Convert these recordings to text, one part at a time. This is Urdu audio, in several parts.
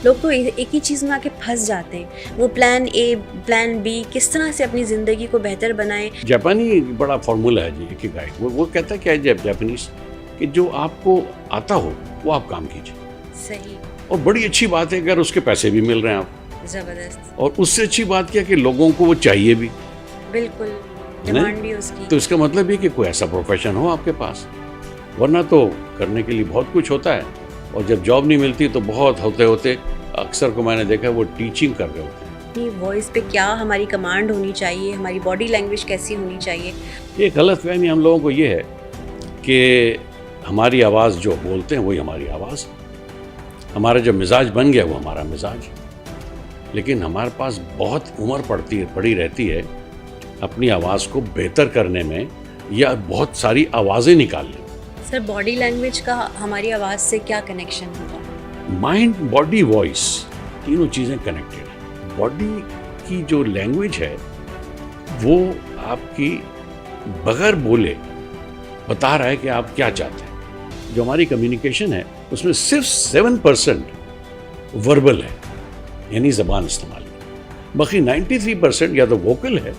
لوگ تو ایک ہی چیز میں آ کے پھنس جاتے ہیں، وہ پلان اے پلان بی کس طرح سے اپنی زندگی کو بہتر بنائیں. جاپانی بڑا فارمولا ہے جی ایک گائیڈ، وہ کہتا ہے کیا ہے جاپنیز کہ جو آپ کو آتا ہو وہ آپ کام کیجیے. صحیح. اور بڑی اچھی بات ہے اگر اس کے پیسے بھی مل رہے ہیں آپ. زبردست. اور اس سے اچھی بات کیا کہ لوگوں کو وہ چاہیے بھی. بالکل ڈیمانڈ بھی اس کی. تو اس کا مطلب یہ کہ کوئی ایسا پروفیشن ہو آپ کے پاس، ورنہ تو کرنے کے لیے بہت کچھ ہوتا ہے. اور جب جاب نہیں ملتی تو بہت ہوتے ہوتے اکثر کو میں نے دیکھا وہ ٹیچنگ کر رہے ہوتے ہیں. اپنی وائس پہ کیا ہماری کمانڈ ہونی چاہیے، ہماری باڈی لینگویج کیسی ہونی چاہیے. یہ غلط فہمی ہم لوگوں کو یہ ہے کہ ہماری آواز جو بولتے ہیں وہی ہماری آواز، ہمارا جو مزاج بن گیا وہ ہمارا مزاج. لیکن ہمارے پاس بہت عمر پڑی رہتی ہے اپنی آواز کو بہتر کرنے میں یا بہت ساری آوازیں نکالنے. سر باڈی لینگویج کا ہماری آواز سے کیا کنیکشن ہوگا؟ مائنڈ باڈی وائس تینوں چیزیں کنیکٹڈ ہیں. باڈی کی جو لینگویج ہے وہ آپ کی بغیر بولے بتا رہا ہے کہ آپ کیا چاہتے ہیں. جو ہماری کمیونیکیشن ہے اس میں صرف 7% وربل ہے یعنی زبان استعمال ہے، باقی 93% یا تو ووکل ہے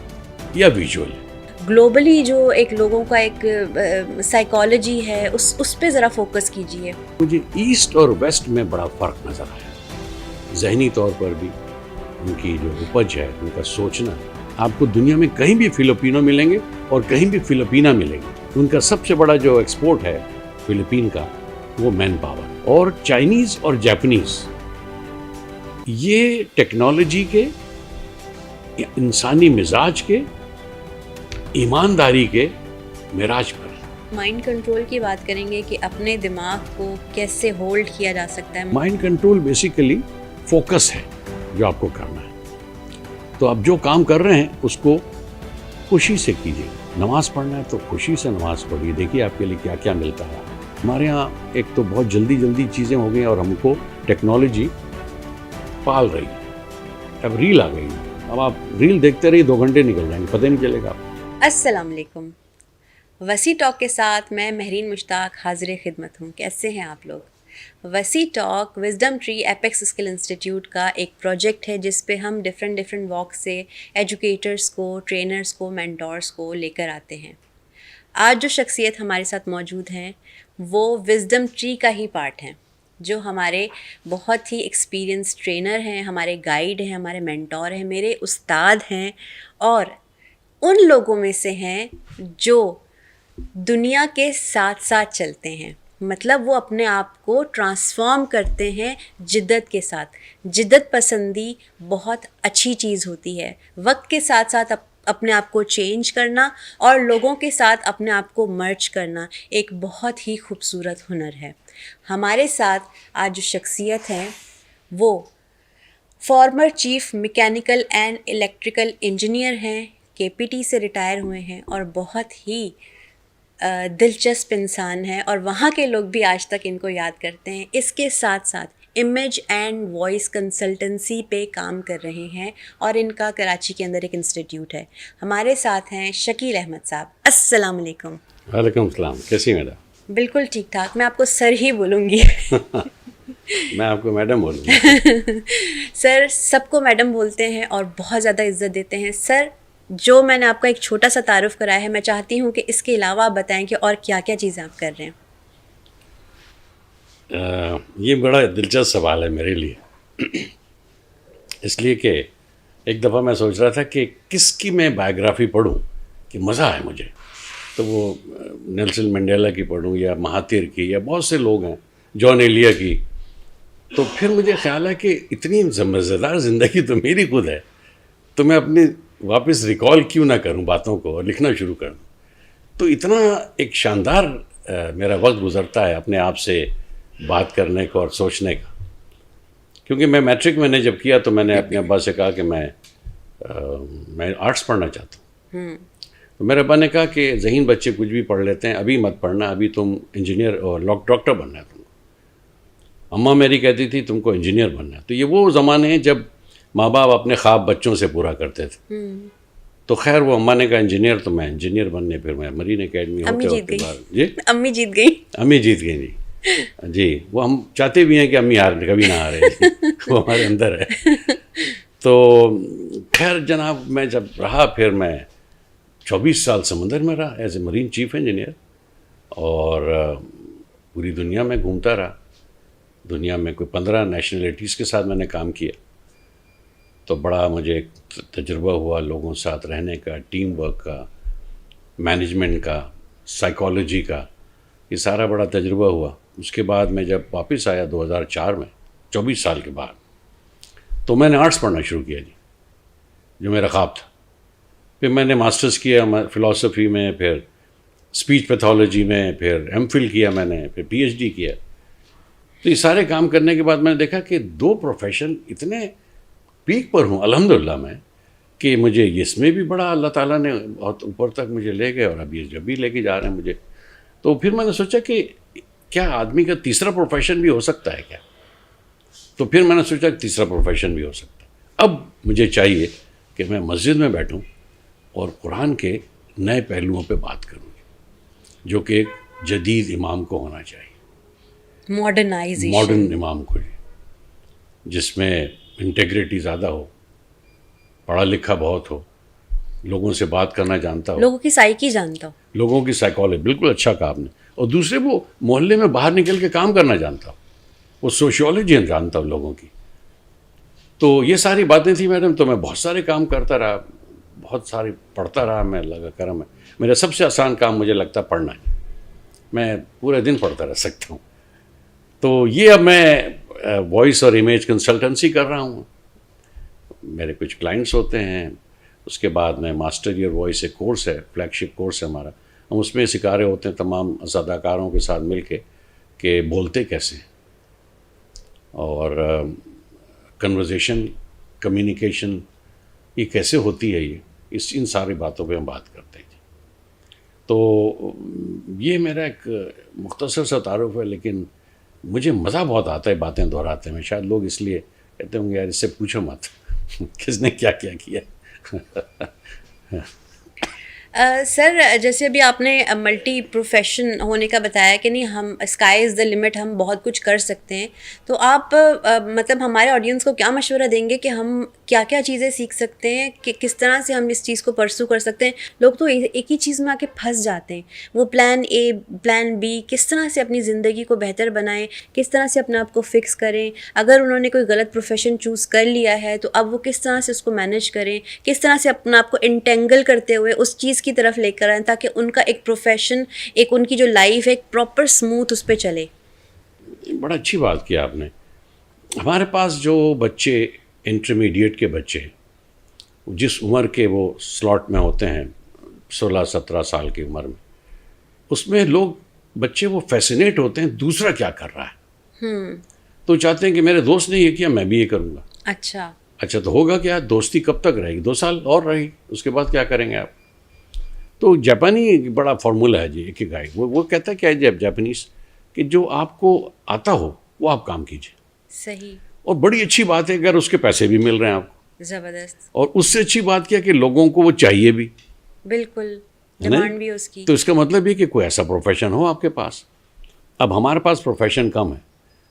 یا ویژول ہے. گلوبلی جو ایک لوگوں کا ایک سائیکالوجی ہے اس پہ ذرا فوکس کیجیے. مجھے ایسٹ اور ویسٹ میں بڑا فرق نظر آیا، ذہنی طور پر بھی ان کی جو اپج ہے، ان کا سوچنا. آپ کو دنیا میں کہیں بھی فلپینو ملیں گے اور کہیں بھی فلپینا ملیں گے. ان کا سب سے بڑا جو ایکسپورٹ ہے فلپین کا وہ مین پاور. اور چائنیز اور جاپنیز یہ ٹیکنالوجی کے، انسانی مزاج کے، ایمانداری کے معراج پر. مائنڈ کنٹرول کی بات کریں گے کہ اپنے دماغ کو کیسے ہولڈ کیا جا سکتا ہے. مائنڈ کنٹرول بیسیکلی فوکس ہے جو آپ کو کرنا ہے. تو آپ جو کام کر رہے ہیں اس کو خوشی سے کیجیے. نماز پڑھنا ہے تو خوشی سے نماز پڑھیے، دیکھیے آپ کے لیے کیا کیا ملتا ہے. ہمارے ہاں ایک تو بہت جلدی چیزیں ہو گئی اور ہم کو ٹیکنالوجی پال رہی ہے. اب ریل آ گئی، اب آپ ریل دیکھتے رہیے 2 گھنٹے نکل جائیں گے، پتہ نہیں چلے گا. السلام علیکم. وسیع ٹاک کے ساتھ میں مہرین مشتاق حاضر خدمت ہوں. کیسے ہیں آپ لوگ؟ وسیع talk wisdom tree apex skill institute کا ایک پروجیکٹ ہے جس پہ ہم ڈفرینٹ واک سے ایجوکیٹرز کو، ٹرینرز کو، مینٹورز کو لے کر آتے ہیں. آج جو شخصیت ہمارے ساتھ موجود ہیں وہ وزڈم ٹری کا ہی پارٹ ہیں، جو ہمارے بہت ہی ایکسپیرینس ٹرینر ہیں، ہمارے گائیڈ ہیں، ہمارے مینٹور ہیں، میرے استاد ہیں، اور ان لوگوں میں سے ہیں جو دنیا کے ساتھ ساتھ چلتے ہیں. مطلب وہ اپنے آپ کو ٹرانسفارم کرتے ہیں جدت کے ساتھ. جدت پسندی بہت اچھی چیز ہوتی ہے. وقت کے ساتھ ساتھ اپنے آپ کو چینج کرنا اور لوگوں کے ساتھ اپنے آپ کو مرج کرنا ایک بہت ہی خوبصورت ہنر ہے. ہمارے ساتھ آج جو شخصیت ہے وہ farmer chief mechanical and electrical engineer ہیں، KPT سے ریٹائر ہوئے ہیں اور بہت ہی دلچسپ انسان ہے اور وہاں کے لوگ بھی آج تک ان کو یاد کرتے ہیں. اس کے ساتھ ساتھ امیج اینڈ وائس کنسلٹنسی پہ کام کر رہے ہیں اور ان کا کراچی کے اندر ایک انسٹیٹیوٹ ہے. ہمارے ساتھ ہیں شکیل احمد صاحب. السلام علیکم. وعلیکم السلام. کیسی میڈم؟ بالکل ٹھیک ٹھاک. میں آپ کو سر ہی بولوں گی. میں آپ کو میڈم بولوں گی. سر سب کو میڈم بولتے ہیں اور بہت زیادہ عزت دیتے ہیں. سر جو میں نے آپ کا ایک چھوٹا سا تعارف کرایا ہے، میں چاہتی ہوں کہ اس کے علاوہ آپ بتائیں کہ اور کیا کیا چیزیں آپ کر رہے ہیں. یہ بڑا دلچسپ سوال ہے میرے لیے، اس لیے کہ ایک دفعہ میں سوچ رہا تھا کہ کس کی میں بایوگرافی پڑھوں کہ مزہ آئے مجھے. تو وہ نیلسن منڈیلا کی پڑھوں یا مہاتیر کی یا بہت سے لوگ ہیں، جان ایلیا کی. تو پھر مجھے خیال ہے کہ اتنی مزیدار زندگی تو میری خود ہے، تو میں اپنی واپس ریکال کیوں نہ کروں باتوں کو اور لکھنا شروع کروں. تو اتنا ایک شاندار میرا وقت گزرتا ہے اپنے آپ سے بات کرنے کا اور سوچنے کا. کیونکہ میں میٹرک میں نے جب کیا تو میں نے اپنے ابا سے کہا کہ میں آرٹس پڑھنا چاہتا ہوں. تو میرے ابا نے کہا کہ ذہین بچے کچھ بھی پڑھ لیتے ہیں، ابھی مت پڑھنا، ابھی تم انجینئر اور ڈاکٹر بننا ہے تم کو. اماں میری کہتی تھی تم کو انجینئر بننا ہے. تو یہ وہ زمانے ہیں جب ماں باپ اپنے خواب بچوں سے پورا کرتے تھے. تو خیر وہ اماں نے کہا انجینئر، تو میں انجینئر بننے، پھر میں مرین اکیڈمی امی ہوتے جیت گئی. جی امی جیت گئی. امی جیت گئی جی. جی وہ ہم چاہتے بھی ہیں کہ امی کبھی نہ آ رہے وہ ہمارے اندر ہے. تو خیر جناب میں جب رہا پھر میں 24 سال سمندر میں رہا as a Marine chief engineer, اور پوری دنیا میں گھومتا رہا. دنیا میں کوئی 15 نیشنلٹیز کے ساتھ میں نے کام کیا. تو بڑا مجھے تجربہ ہوا لوگوں کے ساتھ رہنے کا, ٹیم ورک کا, مینجمنٹ کا, سائیکالوجی کا, یہ سارا بڑا تجربہ ہوا. اس کے بعد میں جب واپس آیا 2004 میں 24 سال کے بعد, تو میں نے آرٹس پڑھنا شروع کیا جی, جو میرا خواب تھا. پھر میں نے ماسٹرز کیا فلاسفی میں, پھر اسپیچ پیتھولوجی میں, پھر ایم فل کیا میں نے, پھر پی ایچ ڈی کیا. تو یہ سارے کام کرنے کے بعد میں نے دیکھا کہ 2 پروفیشن اتنے پیک پر ہوں الحمدللہ میں, کہ مجھے اس میں بھی بڑا اللہ تعالیٰ نے بہت اوپر تک مجھے لے گئے, اور ابھی جب بھی لے کے جا رہے ہیں مجھے. تو پھر میں نے سوچا کہ کیا آدمی کا تیسرا پروفیشن بھی ہو سکتا ہے کیا؟ تو پھر میں نے سوچا کہ تیسرا پروفیشن بھی ہو سکتا ہے. اب مجھے چاہیے کہ میں مسجد میں بیٹھوں اور قرآن کے نئے پہلوؤں پہ بات کروں, جو کہ ایک جدید امام کو ہونا چاہیے, ماڈرن امام کو, جس میں انٹیگریٹی زیادہ ہو, پڑھا لکھا بہت ہو, لوگوں سے بات کرنا جانتا ہو, لوگوں کی سائیکی جانتا ہو, لوگوں کی سائیکالوجی. بالکل اچھا کہا آپ نے. اور دوسرے وہ محلے میں باہر نکل کے کام کرنا جانتا ہو, وہ سوشیولوجی جانتا ہو لوگوں کی. تو یہ ساری باتیں تھیں میڈم. تو میں بہت سارے کام کرتا رہا, بہت ساری پڑھتا رہا. میں اللہ کا کرم ہے, میرا سب سے آسان کام مجھے لگتا ہے پڑھنا ہے. میں پورے دن پڑھتا رہ سکتا ہوں. تو یہ اب میں وائس اور امیج کنسلٹنسی کر رہا ہوں. میرے کچھ کلائنٹس ہوتے ہیں. اس کے بعد میں ماسٹر ایئر وائس ایک کورس ہے, فلیگ شپ کورس ہے ہمارا. ہم اس میں سکھا رہے ہوتے ہیں تمام اداکاروں کے ساتھ مل کے کہ بولتے کیسے ہیں, اور کنورزیشن, کمیونیکیشن یہ کیسے ہوتی ہے. یہ ان ساری باتوں پہ ہم بات کرتے ہیں. تو یہ میرا ایک مختصر سا تعارف ہے, لیکن مجھے مزہ بہت آتا ہے باتیں دہراتے میں. شاید لوگ اس لیے کہتے ہوں گے یار اس سے پوچھو مت کس نے کیا کیا کیا. سر جیسے ابھی آپ نے ملٹی پروفیشن ہونے کا بتایا کہ نہیں ہم اسکائی از دا لمٹ, ہم بہت کچھ کر سکتے ہیں. تو آپ مطلب ہمارے آڈینس کو کیا مشورہ دیں گے کہ ہم کیا کیا چیزیں سیکھ سکتے ہیں, کہ کس طرح سے ہم اس چیز کو پرسو کر سکتے ہیں؟ لوگ تو ایک ہی چیز میں آ کے پھنس جاتے ہیں, وہ پلان اے پلان بی, کس طرح سے اپنی زندگی کو بہتر بنائیں, کس طرح سے اپنے آپ کو فکس کریں. اگر انہوں نے کوئی غلط پروفیشن چوز کر لیا ہے تو اب وہ کس طرح سے اس کو مینیج کریں, کس طرح سے اپنا آپ کو انٹینگل کرتے ہوئے اس چیز کی طرف لے کر آئیں تاکہ ان کا ایک پروفیشن, ایک ان کی جو لائف ہے ایک پراپر اسموتھ اس پہ چلے. بڑا اچھی بات کی آپ نے. ہمارے پاس جو بچے انٹرمیڈیٹ کے بچے جس عمر کے وہ سلاٹ میں ہوتے ہیں 16-17 سال کی عمر میں, اس میں لوگ بچے وہ فیسینیٹ ہوتے ہیں دوسرا کیا کر رہا ہے. تو چاہتے ہیں کہ میرے دوست نے یہ کیا میں بھی یہ کروں گا. اچھا تو ہوگا کیا, دوستی کب تک رہے گی؟ 2 سال اور رہے گی, اس کے بعد کیا کریں گے آپ؟ تو جاپانی بڑا فارمولہ ہے جی, ایک ہی گائیڈ. وہ کہتا ہے کیا ہے جاپنیز, کہ جو آپ کو آتا ہو وہ آپ کام کیجیے. صحیح. اور بڑی اچھی بات ہے اگر اس کے پیسے بھی مل رہے ہیں آپ کو. زبردست. اور اس سے اچھی بات کیا کہ لوگوں کو وہ چاہیے بھی. بالکل, ڈیمانڈ بھی اس کی. تو اس کا مطلب یہ کہ کوئی ایسا پروفیشن ہو آپ کے پاس. اب ہمارے پاس پروفیشن کم ہے.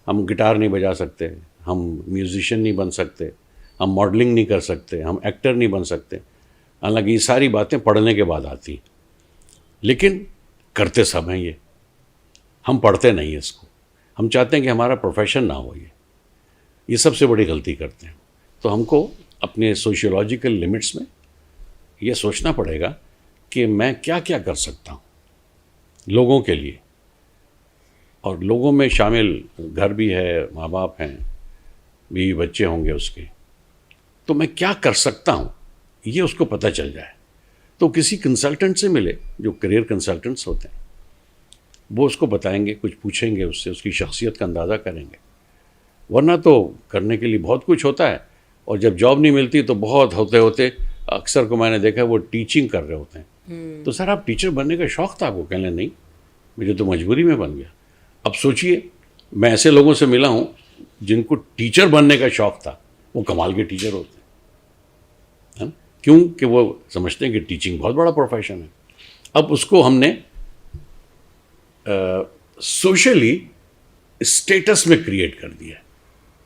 ہم گٹار نہیں بجا سکتے, ہم میوزیشین نہیں بن سکتے, ہم ماڈلنگ نہیں کر سکتے, ہم ایکٹر نہیں بن سکتے. حالانکہ یہ ساری باتیں پڑھنے کے بعد آتی ہیں, لیکن کرتے سب ہیں یہ. ہم پڑھتے نہیں ہیں اس کو. ہم چاہتے ہیں کہ ہمارا پروفیشن نہ ہو. یہ سب سے بڑی غلطی کرتے ہیں. تو ہم کو اپنے سوشیولوجیکل لمٹس میں یہ سوچنا پڑے گا کہ میں کیا کیا کر سکتا ہوں لوگوں کے لیے. اور لوگوں میں شامل گھر بھی ہے, ماں باپ ہیں, بیوی بچے ہوں گے اس کے. تو میں کیا کر سکتا ہوں یہ اس کو پتہ چل جائے. تو کسی کنسلٹنٹ سے ملے, جو کریئر کنسلٹنٹس ہوتے ہیں, وہ اس کو بتائیں گے, کچھ پوچھیں گے اس سے, اس کی شخصیت کا اندازہ کریں گے. ورنہ تو کرنے کے لیے بہت کچھ ہوتا ہے, اور جب جاب نہیں ملتی تو بہت ہوتے ہوتے اکثر کو میں نے دیکھا وہ ٹیچنگ کر رہے ہوتے ہیں. تو سر آپ ٹیچر بننے کا شوق تھا آپ کو؟ کہنے لیں نہیں, مجھے تو مجبوری میں بن گیا. اب سوچئے میں ایسے لوگوں سے ملا ہوں جن کو ٹیچر بننے کا شوق تھا, وہ کمال کے ٹیچر ہوتے ہیں. کیوں کہ وہ سمجھتے ہیں کہ ٹیچنگ بہت بڑا پروفیشن ہے. اب اس کو ہم نے سوشلی اسٹیٹس میں کریٹ کر دیا ہے.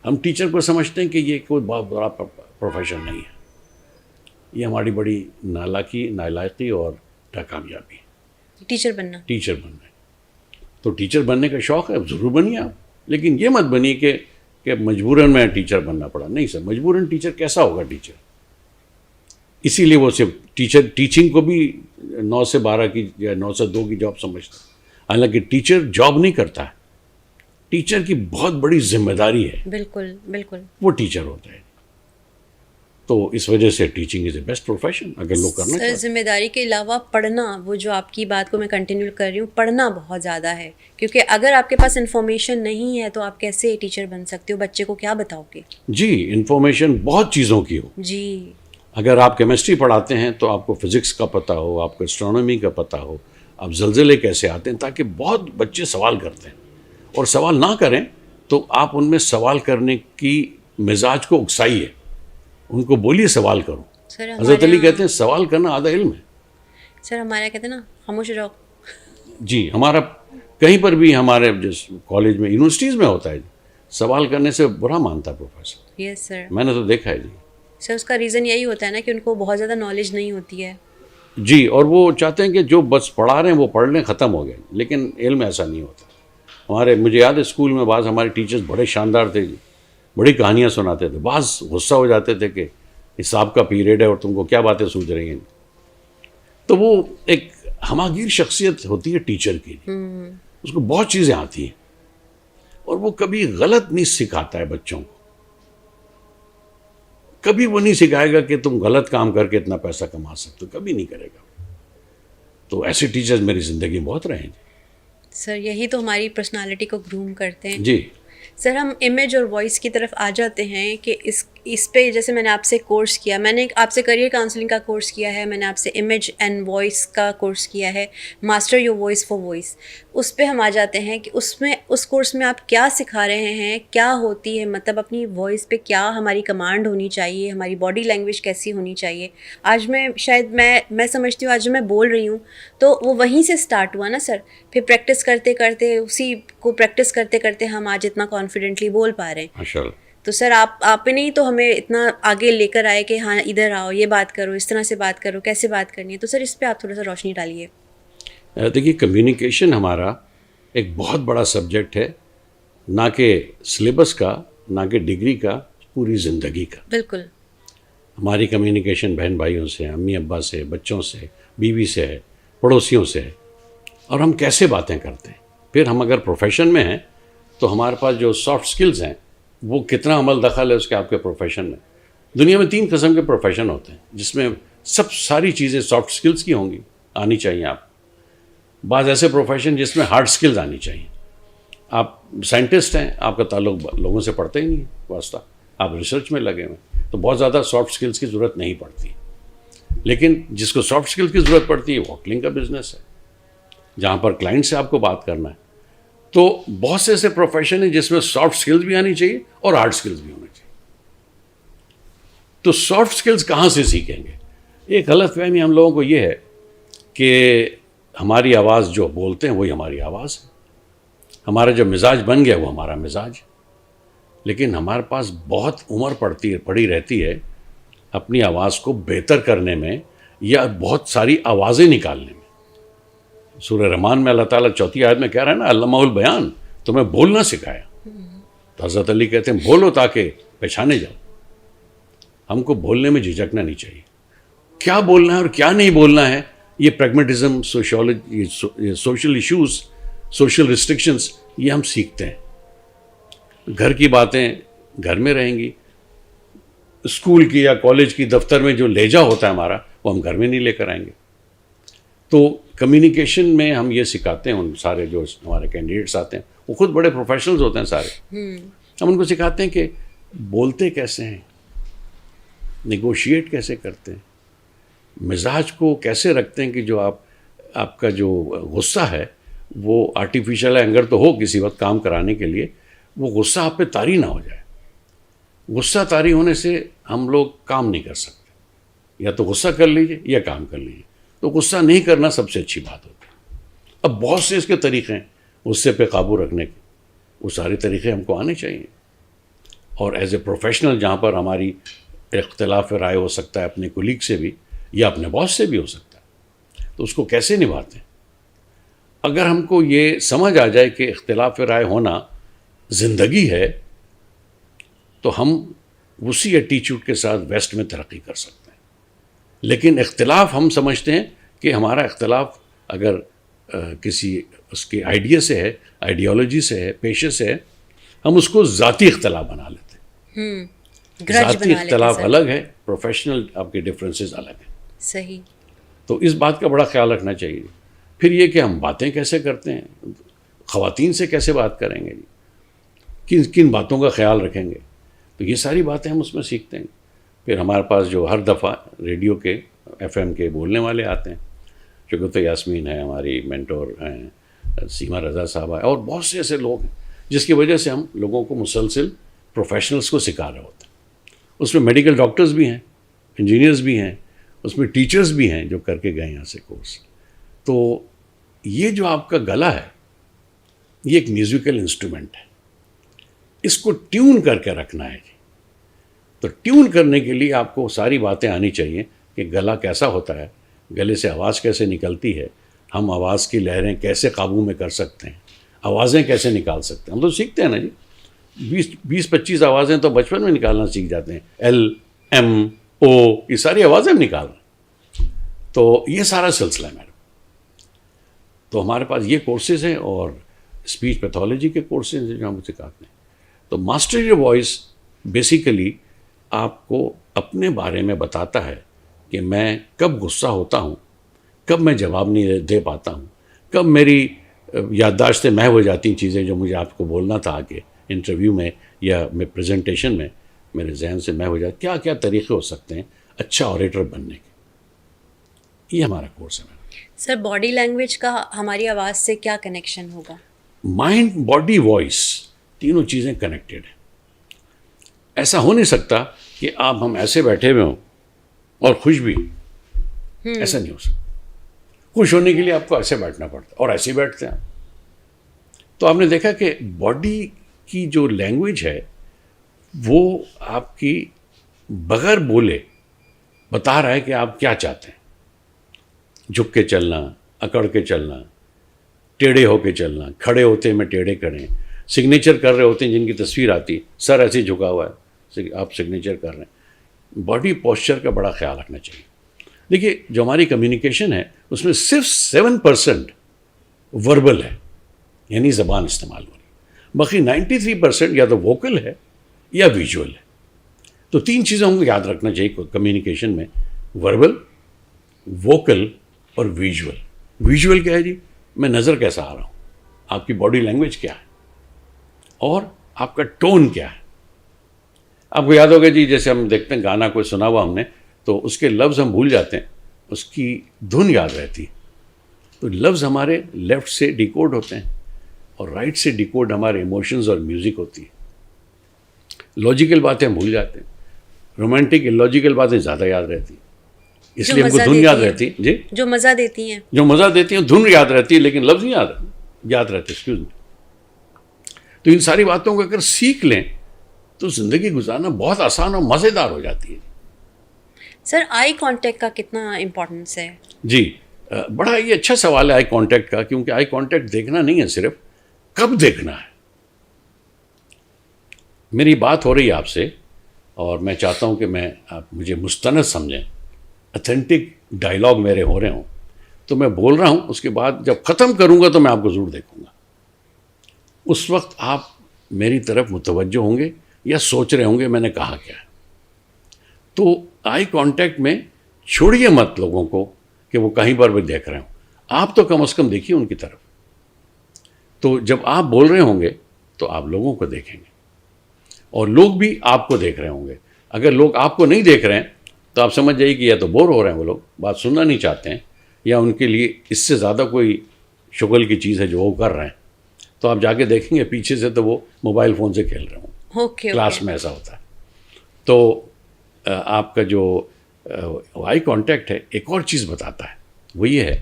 ہم ٹیچر کو سمجھتے ہیں کہ یہ کوئی بہت بڑا پروفیشن نہیں ہے. یہ ہماری بڑی نالائقی اور ناکامیابی ہے. ٹیچر بننا تو ٹیچر بننے کا شوق ہے ضرور بنیے آپ, لیکن یہ مت بنیے کہ مجبوراً میں ٹیچر بننا پڑا. نہیں سر, مجبوراً ٹیچر کیسا ہوگا ٹیچر؟ اسی لیے وہ صرف ٹیچنگ کو بھی 9 سے 12 کی یا 9 سے 2 کی جاب سمجھتا ہے. حالانکہ ٹیچر جاب نہیں کرتا ہے, ٹیچر کی بہت بڑی ذمہ داری ہے. بالکل بالکل, وہ ٹیچر ہوتا ہے. تو اس وجہ سے teaching is a best profession اگر لوگ کرنا چاہتے ہیں. ذمہ داری کے علاوہ پڑھنا, وہ جو آپ کی بات کو میں کنٹینیو کر رہی ہوں, پڑھنا بہت زیادہ ہے. کیونکہ اگر آپ کے پاس انفارمیشن نہیں ہے تو آپ کیسے ٹیچر بن سکتے ہو؟ بچے کو کیا بتاؤ گے؟ جی, انفارمیشن بہت چیزوں کی ہو. جی, اگر آپ کیمسٹری پڑھاتے ہیں تو آپ کو فزکس کا پتہ ہو, آپ کو اسٹرانومی کا پتہ ہو, آپ زلزلے کیسے آتے ہیں, تاکہ بہت بچے سوال کرتے ہیں. اور سوال نہ کریں تو آپ ان میں سوال کرنے کی مزاج کو اکسائیے, ان کو بولیے سوال کرو. حضرت علی کہتے ہیں سوال کرنا آدھا علم ہے. سر ہمارا کہتے ہیں نا خاموش رہو. جی, ہمارا کہیں پر بھی ہمارے جس کالج میں یونیورسٹیز میں ہوتا ہے, سوال کرنے سے برا مانتا ہے پروفیسر. یس سر, میں نے تو دیکھا ہے. جی سر, اس کا ریزن یہی ہوتا ہے نا کہ ان کو بہت زیادہ نالج نہیں ہوتی ہے. جی, اور وہ چاہتے ہیں کہ جو بس پڑھا رہے ہیں وہ پڑھ لیں, ختم ہو گئے. لیکن علم ایسا نہیں ہوتا. مجھے یاد ہے اسکول میں بعض ہمارے ٹیچرز بڑے شاندار تھے جی, بڑی کہانیاں سناتے تھے. بعض غصہ ہو جاتے تھے کہ حساب کا پیریڈ ہے اور تم کو کیا باتیں سوچ رہی ہیں. تو وہ ایک ہماگیر شخصیت ہوتی ہے ٹیچر کی. اس کو بہت چیزیں آتی ہیں اور وہ کبھی غلط نہیں سکھاتا ہے بچوں کو. کبھی وہ نہیں سکھائے گا کہ تم غلط کام کر کے اتنا پیسہ کما سکتے ہو, کبھی نہیں کرے گا. تو ایسے ٹیچرز میری زندگی میں بہت رہے ہیں. سر یہی تو ہماری پرسنالٹی کو گروم کرتے ہیں. جی سر, ہم امیج اور وائس کی طرف آ جاتے ہیں کہ اس پہ جیسے میں نے آپ سے کورس کیا, میں نے آپ سے کریئر کاؤنسلنگ کا کورس کیا ہے, میں نے آپ سے امیج اینڈ وائس کا کورس کیا ہے, master your voice for voice. اس پہ ہم آ جاتے ہیں کہ اس کورس میں آپ کیا سکھا رہے ہیں, کیا ہوتی ہے, مطلب اپنی وائس پہ کیا ہماری کمانڈ ہونی چاہیے, ہماری باڈی لینگویج کیسی ہونی چاہیے. آج میں سمجھتی ہوں آج جو میں بول رہی ہوں تو وہ وہیں سے اسٹارٹ ہوا نا سر. پھر پریکٹس کرتے کرتے, اسی کو پریکٹس کرتے کرتے ہم آج اتنا کانفیڈنٹلی بول پا رہے ہیں. ماشاء اللہ. تو سر آپ نے ہی تو ہمیں اتنا آگے لے کر آئے کہ ہاں ادھر آؤ, یہ بات کرو, اس طرح سے بات کرو, کیسے بات کرنی ہے. تو سر اس پہ آپ تھوڑا سا روشنی ڈالیے. دیکھیے, کمیونیکیشن ہمارا ایک بہت بڑا سبجیکٹ ہے, نہ کہ سلیبس کا, نہ کہ ڈگری کا, پوری زندگی کا. بالکل. ہماری کمیونیکیشن بہن بھائیوں سے, امی ابا سے, بچوں سے, بیوی سے ہے, پڑوسیوں سے ہے, اور ہم کیسے باتیں کرتے ہیں. پھر ہم اگر پروفیشن میں ہیں تو ہمارے پاس جو سافٹ سکلز ہیں وہ کتنا عمل دخل ہے اس کے آپ کے پروفیشن میں. دنیا میں 3 قسم کے پروفیشن ہوتے ہیں جس میں ساری چیزیں سافٹ سکلز کی ہوں گی, آنی چاہیے آپ. بعض ایسے پروفیشن جس میں ہارڈ سکلز آنی چاہیے. آپ سائنٹسٹ ہیں, آپ کا تعلق لوگوں سے پڑتا ہی نہیں ہے واسطہ, آپ ریسرچ میں لگے ہوئے, تو بہت زیادہ سافٹ سکلز کی ضرورت نہیں پڑتی. لیکن جس کو سافٹ سکلز کی ضرورت پڑتی ہے وہ ہوٹلنگ کا بزنس ہے, جہاں پر کلائنٹ سے آپ کو بات کرنا ہے. تو بہت سے ایسے پروفیشن ہیں جس میں سافٹ سکلز بھی آنی چاہیے اور ہارڈ سکلز بھی ہونا چاہیے. تو سافٹ سکلز کہاں سے سیکھیں گے؟ ایک غلط فہمی ہم لوگوں کو یہ ہے کہ ہماری آواز جو بولتے ہیں وہی ہماری آواز ہے, ہمارا جو مزاج بن گیا وہ ہمارا مزاج ہے. لیکن ہمارے پاس بہت عمر پڑی رہتی ہے اپنی آواز کو بہتر کرنے میں یا بہت ساری آوازیں نکالنے میں. سورہ رحمان میں اللہ تعالیٰ 4 آیت میں کہہ رہا ہے نا, علمہ البیان, تمہیں بولنا سکھایا. تو حضرت علی کہتے ہیں بولو تاکہ پہچانے جاؤ. ہم کو بولنے میں جھجکنا نہیں چاہیے. کیا بولنا ہے اور کیا نہیں بولنا ہے, یہ pragmatism, sociology, social issues, social restrictions, یہ ہم سیکھتے ہیں. گھر کی باتیں گھر میں رہیں گی, اسکول کی یا کالج کی, دفتر میں جو لہجہ ہوتا ہے ہمارا وہ ہم گھر میں نہیں لے کر آئیں گے. تو کمیونیکیشن میں ہم یہ سکھاتے ہیں, ان سارے جو ہمارے کینڈیڈیٹس آتے ہیں وہ خود بڑے پروفیشنلز ہوتے ہیں سارے, ہم ان کو سکھاتے ہیں کہ بولتے کیسے ہیں, نیگوشیٹ کیسے کرتے ہیں, مزاج کو کیسے رکھتے ہیں کہ جو آپ کا جو غصہ ہے وہ آرٹیفیشل اینگر تو ہو کسی وقت کام کرانے کے لیے, وہ غصہ آپ پہ طاری نہ ہو جائے. غصہ طاری ہونے سے ہم لوگ کام نہیں کر سکتے. یا تو غصہ کر لیجیے یا کام کر لیجیے. تو غصہ نہیں کرنا سب سے اچھی بات ہوتی ہے. اب بہت سے اس کے طریقے ہیں غصے پہ قابو رکھنے کے. وہ سارے طریقے ہم کو آنے چاہیے. اور ایز اے پروفیشنل جہاں پر ہماری اختلاف رائے ہو سکتا ہے اپنے کولیگ سے بھی یا اپنے باس سے بھی ہو سکتا ہے, تو اس کو کیسے نبھاتے ہیں. اگر ہم کو یہ سمجھ آ جائے کہ اختلاف رائے ہونا زندگی ہے تو ہم اسی ایٹیچیوڈ کے ساتھ ویسٹ میں ترقی کر سکتے ہیں. لیکن اختلاف ہم سمجھتے ہیں کہ ہمارا اختلاف اگر کسی اس کے آئیڈیا سے ہے, آئیڈیالوجی سے ہے, پیشے سے ہے, ہم اس کو ذاتی اختلاف بنا لیتے ہیں. ذاتی اختلاف الگ ہے, پروفیشنل آپ کے ڈفرینسز الگ ہیں. صحیح. تو اس بات کا بڑا خیال رکھنا چاہیے. پھر یہ کہ ہم باتیں کیسے کرتے ہیں, خواتین سے کیسے بات کریں گے, کن کن باتوں کا خیال رکھیں گے, تو یہ ساری باتیں ہم اس میں سیکھتے ہیں. پھر ہمارے پاس جو ہر دفعہ ریڈیو کے FM کے بولنے والے آتے ہیں, شگفتہ یاسمین ہے ہماری مینٹور ہیں, سیما رضا صاحبہ ہے, اور بہت سے ایسے لوگ ہیں جس کی وجہ سے ہم لوگوں کو مسلسل پروفیشنلز کو سکھا رہے ہوتے ہیں. اس میں میڈیکل ڈاکٹرز بھی ہیں, انجینئرز بھی ہیں, اس میں ٹیچرز بھی ہیں جو کر کے گئے یہاں سے کورس. تو یہ جو آپ کا گلا ہے یہ ایک میوزیکل انسٹرومنٹ ہے, اس کو ٹیون کر کے رکھنا ہے جی. تو ٹیون کرنے کے لیے آپ کو ساری باتیں آنی چاہیے کہ گلا کیسا ہوتا ہے, گلے سے آواز کیسے نکلتی ہے, ہم آواز کی لہریں کیسے قابو میں کر سکتے ہیں, آوازیں کیسے نکال سکتے ہیں. ہم تو سیکھتے ہیں نا جی, 20-25 آوازیں تو بچپن میں نکالنا سیکھ جاتے ہیں, LMO یہ ساری آوازیں ہم نکال رہے ہیں. تو یہ سارا سلسلہ ہے میڈم. تو ہمارے پاس یہ کورسز ہیں اور اسپیچ پیتھولوجی کے کورسز ہیں جو ہم سکھاتے ہیں. تو ماسٹر یور وائس بیسیکلی آپ کو اپنے بارے میں بتاتا ہے کہ میں کب غصہ ہوتا ہوں, کب میں جواب نہیں دے پاتا ہوں, کب میری یادداشتیں محو ہو جاتی ہیں چیزیں جو مجھے آپ کو بولنا تھا آگے انٹرویو میں یا میں پریزنٹیشن میں میرے ذہن سے محو ہو جاتی. کیا کیا طریقے ہو سکتے ہیں اچھا آریٹر بننے کے. یہ ہمارا کورس ہے. سر باڈی لینگویج کا ہماری آواز سے کیا کنیکشن ہوگا؟ مائنڈ, باڈی, وائس تینوں چیزیں کنیکٹڈ ہیں. ایسا ہو نہیں سکتا کہ آپ ہم ایسے بیٹھے ہوئے ہوں اور خوش بھی, ایسا نہیں ہو سکتا. خوش ہونے کے لیے آپ کو ایسے بیٹھنا پڑتا اور ایسے ہی بیٹھتے ہیں. تو آپ نے دیکھا کہ باڈی کی جو لینگویج ہے وہ آپ کی بغیر بولے بتا رہا ہے کہ آپ کیا چاہتے ہیں. جھک کے چلنا, اکڑ کے چلنا, ٹیڑھے ہو کے چلنا, کھڑے ہوتے میں ٹیڑھے کھڑے, سگنیچر کر رہے ہوتے ہیں جن کی تصویر آتی, سر ایسے جھکا ہوا ہے, آپ سگنیچر کر رہے ہیں. باڈی پوسچر کا بڑا خیال رکھنا چاہیے. دیکھیے جو ہماری کمیونیکیشن ہے اس میں صرف 7% وربل ہے, یعنی زبان استعمال ہو رہی ہے, باقی 93% یا تو ووکل ہے یا ویژول ہے. تو 3 چیزیں ہم کو یاد رکھنا چاہیے کمیونیکیشن میں, وربل, ووکل اور ویژول. ویژول کیا ہے جی, میں نظر کیسا آ رہا ہوں, آپ کی باڈی لینگویج کیا ہے, اور آپ کا ٹون کیا ہے. آپ کو یاد ہوگا جی جیسے ہم دیکھتے ہیں گانا کوئی سنا ہوا ہم نے تو اس کے لفظ ہم بھول جاتے ہیں, اس کی دھن یاد رہتی ہے. تو لفظ ہمارے لیفٹ سے ڈیکوڈ ہوتے ہیں اور رائٹ سے ڈیکوڈ ہمارے ایموشنز اور میوزک ہوتی ہے. لاجیکل باتیں ہم بھول جاتے ہیں, رومانٹک لاجیکل باتیں زیادہ یاد رہتی ہیں, اس لیے ہم کو دھن یاد رہتی ہے جی, جو مزہ دیتی ہیں, جو مزہ دیتی ہیں دھن یاد رہتی ہے لیکن لفظ نہیں یاد رہتے. Excuse me. تو ان ساری باتوں کو اگر سیکھ لیں تو زندگی گزارنا بہت آسان اور مزیدار ہو جاتی ہے. سر آئی کانٹیکٹ کا کتنا امپورٹنس ہے؟ جی بڑا یہ اچھا سوال ہے آئی کانٹیکٹ کا, کیونکہ آئی کانٹیکٹ دیکھنا نہیں ہے, صرف کب دیکھنا ہے. میری بات ہو رہی ہے آپ سے اور میں چاہتا ہوں کہ آپ مجھے مستند سمجھیں, اتھینٹک ڈائلاگ میرے ہو رہے ہوں, تو میں بول رہا ہوں, اس کے بعد جب ختم کروں گا تو میں آپ کو ضرور دیکھوں گا. اس وقت آپ میری طرف متوجہ ہوں گے یا سوچ رہے ہوں گے میں نے کہا کیا ہے. تو آئی کانٹیکٹ میں چھوڑیے مت لوگوں کو کہ وہ کہیں پر بھی دیکھ رہے ہوں, آپ تو کم از کم دیکھیے ان کی طرف. تو جب آپ بول رہے ہوں گے تو آپ لوگوں کو دیکھیں گے اور لوگ بھی آپ کو دیکھ رہے ہوں گے. اگر لوگ آپ کو نہیں دیکھ رہے ہیں تو آپ سمجھ جائیے کہ یا تو بور ہو رہے ہیں, وہ لوگ بات سننا نہیں چاہتے ہیں, یا ان کے لیے اس سے زیادہ کوئی شغل کی چیز ہے جو وہ کر رہے ہیں. تو آپ جا کے دیکھیں گے پیچھے سے تو وہ موبائل فون سے کھیل رہے ہوں. کلاس میں ایسا ہوتا ہے. تو آپ کا جو آئی کانٹیکٹ ہے ایک اور چیز بتاتا ہے, وہ یہ ہے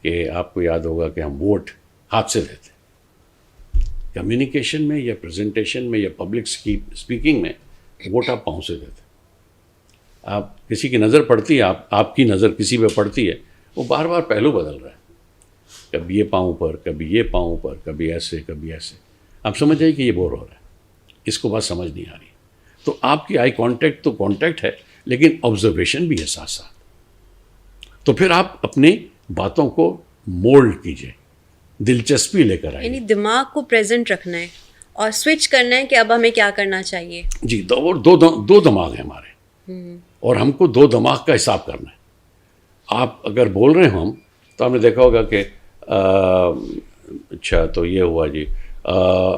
کہ آپ کو یاد ہوگا کہ ہم ووٹ ہاتھ سے دیتے ہیں, کمیونیکیشن میں یا پریزنٹیشن میں یا پبلک اسپیکنگ میں ووٹ آپ پاؤں سے دیتے. آپ کسی کی نظر پڑتی ہے, آپ کی نظر کسی پہ پڑتی ہے, وہ بار بار پہلو بدل رہا ہے, کبھی یہ پاؤں پر, کبھی یہ پاؤں پر, کبھی ایسے, کبھی ایسے. آپ سمجھ جائیے کہ یہ بور ہو رہا ہے, اس کو بات سمجھ نہیں آ رہی. تو آپ کی آئی کانٹیکٹ تو کانٹیکٹ ہے, لیکن آبزرویشن بھی ہے ساتھ ساتھ. تو پھر آپ اپنی باتوں کو مولڈ کیجیے, دلچسپی لے کر آئیے. یعنی دماغ کو پریزنٹ رکھنا ہے اور سوئچ کرنا ہے کہ اب ہمیں کیا کرنا چاہیے. جی, دو دماغ ہیں ہمارے, اور ہم کو دو دماغ کا حساب کرنا ہے. آپ اگر بول رہے ہوں تو آپ نے دیکھا ہوگا کہ اچھا تو یہ ہوا جی,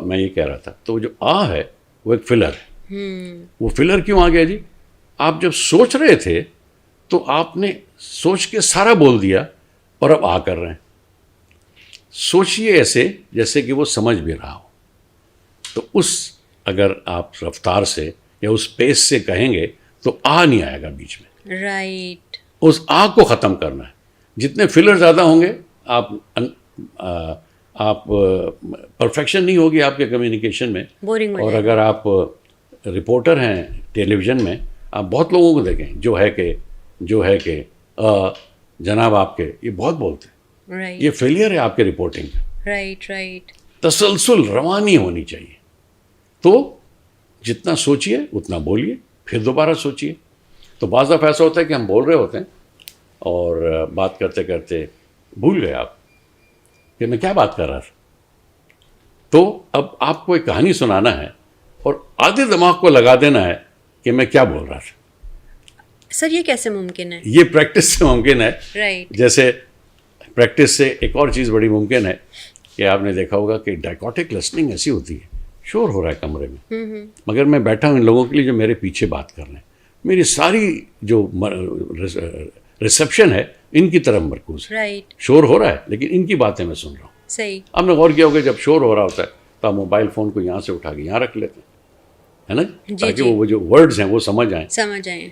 میں یہ کہہ رہا تھا, تو جو آ ہے وہ ایک فلر ہے. وہ فلر کیوں آ گیا جی؟ آپ جب سوچ رہے تھے تو آپ نے سوچ کے سارا بول دیا اور اب آ کر رہے ہیں. سوچئے ایسے جیسے کہ وہ سمجھ بھی رہا ہو. تو اگر آپ رفتار سے یا اس پیس سے کہیں گے تو آ نہیں آئے گا بیچ میں. رائٹ. اس آ کو ختم کرنا ہے. جتنے فلر زیادہ ہوں گے آپ پرفیکشن نہیں ہوگی آپ کے کمیونیکیشن میں. بورنگ. اور اگر آپ رپورٹر ہیں ٹیلی ویژن میں, آپ بہت لوگوں کو دیکھیں جو ہے کہ جناب آپ کے یہ بہت بولتے ہیں. یہ فیلئر ہے آپ کے رپورٹنگ کا. رائٹ. تسلسل روانی ہونی چاہیے. تو جتنا سوچیے اتنا بولیے, پھر دوبارہ سوچیے. تو بعض دفعہ ایسا ہوتا ہے کہ ہم بول رہے ہوتے ہیں اور بات کرتے کرتے بھول گئے آپ کہ میں کیا بات کر رہا تھا. تو اب آپ کو ایک کہانی سنانا ہے اور آدھے دماغ کو لگا دینا ہے کہ میں کیا بول رہا تھا. سر یہ کیسے ممکن ہے؟ یہ پریکٹس سے ممکن ہے. رائٹ. جیسے پریکٹس سے ایک اور چیز بڑی ممکن ہے کہ آپ نے دیکھا ہوگا کہ ڈائکوٹک لسننگ ایسی ہوتی ہے, شور ہو رہا ہے کمرے میں, مگر میں بیٹھا ہوں ان لوگوں کے لیے جو میرے پیچھے بات کر رہے ہیں. میری ساری جو ریسپشن ہے ان کی طرف مرکوز ہے. رائٹ. شور ہو رہا ہے لیکن ان کی باتیں میں سن رہا ہوں. صحیح. آپ نے غور کیا ہوگا جب شور ہو رہا ہوتا ہے تو آپ موبائل فون کو یہاں سے اٹھا کے یہاں رکھ لیتے ہیں, ہے نا, تاکہ وہ جو ورڈز ہیں وہ سمجھ آئیں,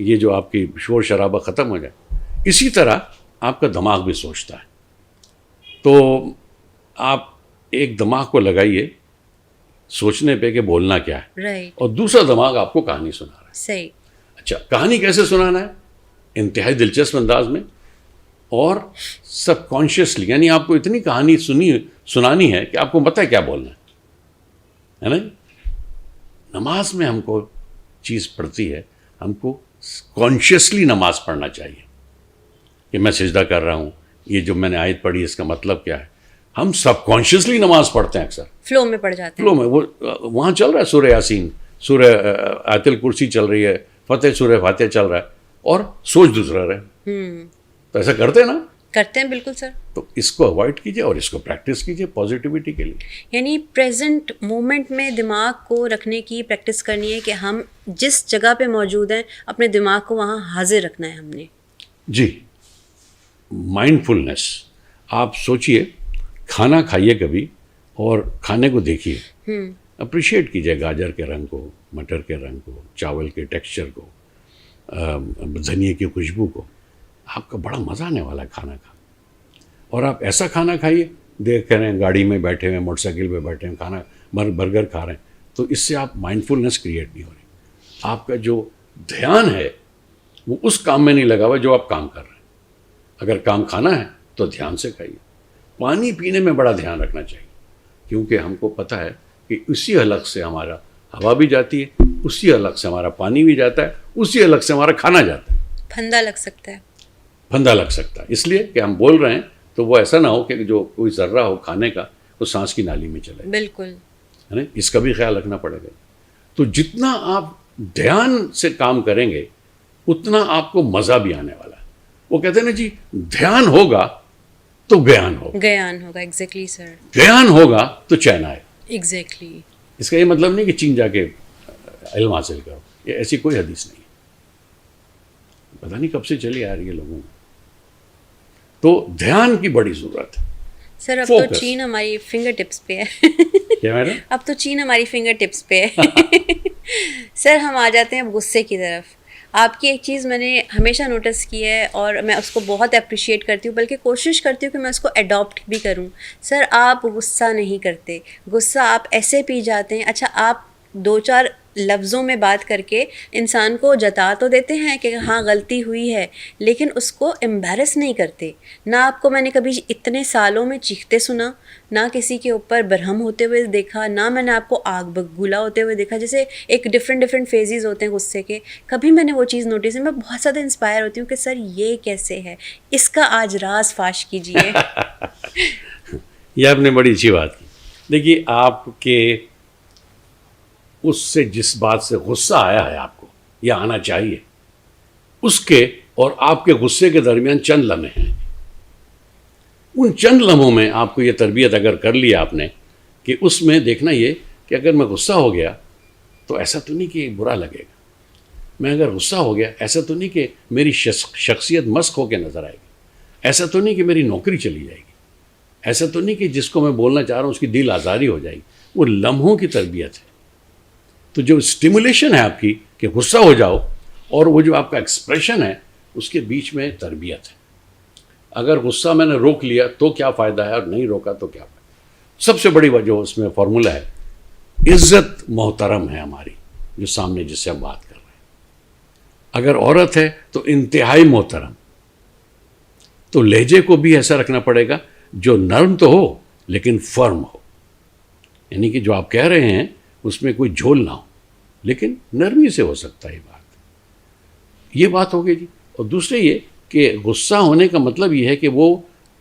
یہ جو آپ کی شور شرابہ ختم ہو جائے. اسی طرح آپ کا دماغ بھی سوچتا ہے. تو آپ ایک دماغ کو لگائیے سوچنے پہ کہ بولنا کیا ہے, رائٹ. اور دوسرا دماغ آپ کو کہانی سنا رہا ہے. صحیح. اچھا, کہانی کیسے سنانا ہے؟ انتہائی دلچسپ انداز میں اور سب کانشیسلی, یعنی آپ کو اتنی کہانی سنانی ہے کہ آپ کو پتہ ہے کیا بولنا ہے نا. نماز میں ہم کو چیز پڑھتی ہے, ہم کو کانشیسلی نماز پڑھنا چاہیے کہ میں سجدہ کر رہا ہوں, یہ جو میں نے آیت پڑھی اس کا مطلب کیا ہے. ہم سب کانشیسلی نماز پڑھتے ہیں, اکثر فلو میں پڑھ جاتے ہیں. فلو میں وہ وہاں چل رہا ہے سورہ یاسین, سورہ آیت الکرسی چل رہی ہے, سورہ فاتحہ چل رہا ہے, اور سوچ دوسرا رہے. تو ایسا کرتے ہیں نا؟ کرتے ہیں بالکل سر. تو اس کو اوائڈ کیجیے اور اس کو پریکٹس کیجیے پازیٹیوٹی کے لیے. یعنی پریزنٹ مومنٹ میں دماغ کو رکھنے کی پریکٹس کرنی ہے کہ ہم جس جگہ پہ موجود ہیں اپنے دماغ کو وہاں حاضر رکھنا ہے ہم نے. جی, مائنڈ فلنس. آپ سوچئے, کھانا کھائیے کبھی اور کھانے کو دیکھیے, اپریشیٹ کیجیے گاجر کے رنگ کو, مٹر کے رنگ کو, چاول کے ٹیکسچر کو, دھنیے کی خوشبو کو. آپ کا بڑا مزہ آنے والا ہے کھانا کھا. اور آپ ایسا کھانا کھائیے, دیکھ رہے ہیں گاڑی میں بیٹھے ہوئے, موٹر سائیکل پہ بیٹھے ہیں, کھانا برگر کھا رہے ہیں, تو اس سے آپ مائنڈ فلنس کریٹ نہیں ہو رہی. آپ کا جو دھیان ہے وہ اس کام میں نہیں لگا ہوا جو آپ کام کر رہے ہیں. اگر کام کھانا ہے تو دھیان سے کھائیے. پانی پینے میں بڑا دھیان رکھنا چاہیے, کیونکہ ہم کو پتہ ہے کہ اسی حلق سے ہمارا ہوا بھی جاتی ہے, اسی حلق سے ہمارا پانی بھی جاتا ہے, اسی حلق سے ہمارا کھانا جاتا ہے. پھندا لگ سکتا ہے. پھندا لگ سکتا ہے, اس لیے کہ ہم بول رہے ہیں تو وہ ایسا نہ ہو کہ جو کوئی ذرہ ہو کھانے کا وہ سانس کی نالی میں چلے. بالکل, ہے نا, اس کا بھی خیال رکھنا پڑے گا. تو جتنا آپ دھیان سے کام کریں گے اتنا آپ کو مزہ بھی آنے والا ہے. وہ کہتے ہیں نا جی, دھیان ہوگا تو گیان ہوگا. گیان ہوگا. ایگزیکٹلی سر. گیان ہوگا تو چین آئے. ایگزیکٹلی. اس کا یہ مطلب نہیں کہ چین جا کے علم حاصل کرو, یہ ایسی کوئی حدیث نہیں ہے. پتہ نہیں کب سے چلی آ رہی ہے لوگوں میں. تو دھیان کی بڑی ضرورت ہے. سر اب تو چین ہماری فنگر ٹپس پہ ہے. کیا میڈم؟ اب تو چین ہماری فنگر ٹپس پہ ہے. سر ہم آ جاتے ہیں اب غصے کی طرف. آپ کی ایک چیز میں نے ہمیشہ نوٹس کی ہے اور میں اس کو بہت اپریشیٹ کرتی ہوں، بلکہ کوشش کرتی ہوں کہ میں اس کو اڈاپٹ بھی کروں. سر آپ غصہ نہیں کرتے، غصہ آپ ایسے پی جاتے ہیں. اچھا آپ دو چار لفظوں میں بات کر کے انسان کو جتا تو دیتے ہیں کہ ہاں غلطی ہوئی ہے، لیکن اس کو امبیرس نہیں کرتے. نہ آپ کو میں نے کبھی اتنے سالوں میں چیختے سنا، نہ کسی کے اوپر برہم ہوتے ہوئے دیکھا، نہ میں نے آپ کو آگ بگولا ہوتے ہوئے دیکھا. جیسے ایک ڈفرینٹ فیزز ہوتے ہیں غصے کے، کبھی میں نے وہ چیز نوٹس ہے. میں بہت زیادہ انسپائر ہوتی ہوں کہ سر یہ کیسے ہے، اس کا آج راز فاش کیجیے. یہ آپ نے بڑی اچھی بات کی. دیکھیے آپ کے اس سے جس بات سے غصہ آیا ہے آپ کو یا آنا چاہیے، اس کے اور آپ کے غصے کے درمیان چند لمحے ہیں. ان چند لمحوں میں آپ کو یہ تربیت اگر کر لی آپ نے کہ اس میں دیکھنا یہ کہ اگر میں غصہ ہو گیا تو ایسا تو نہیں کہ برا لگے گا. میں اگر غصہ ہو گیا ایسا تو نہیں کہ میری شخصیت مسخ ہو کے نظر آئے گی. ایسا تو نہیں کہ میری نوکری چلی جائے گی. ایسا تو نہیں کہ جس کو میں بولنا چاہ رہا ہوں اس کی دل آزاری ہو جائے گی. وہ لمحوں کی تربیت ہے. تو جو اسٹیمولیشن ہے آپ کی کہ غصہ ہو جاؤ اور وہ جو آپ کا ایکسپریشن ہے اس کے بیچ میں تربیت ہے. اگر غصہ میں نے روک لیا تو کیا فائدہ ہے اور نہیں روکا تو کیا فائدہ. سب سے بڑی وجہ اس میں فارمولہ ہے عزت محترم ہے ہماری جو سامنے جس سے ہم بات کر رہے ہیں. اگر عورت ہے تو انتہائی محترم. تو لہجے کو بھی ایسا رکھنا پڑے گا جو نرم تو ہو لیکن فرم ہو. یعنی کہ جو آپ کہہ رہے ہیں اس میں کوئی جھول نہ ہو لیکن نرمی سے ہو سکتا ہے یہ بات ہوگی جی. اور دوسرے یہ کہ غصہ ہونے کا مطلب یہ ہے کہ وہ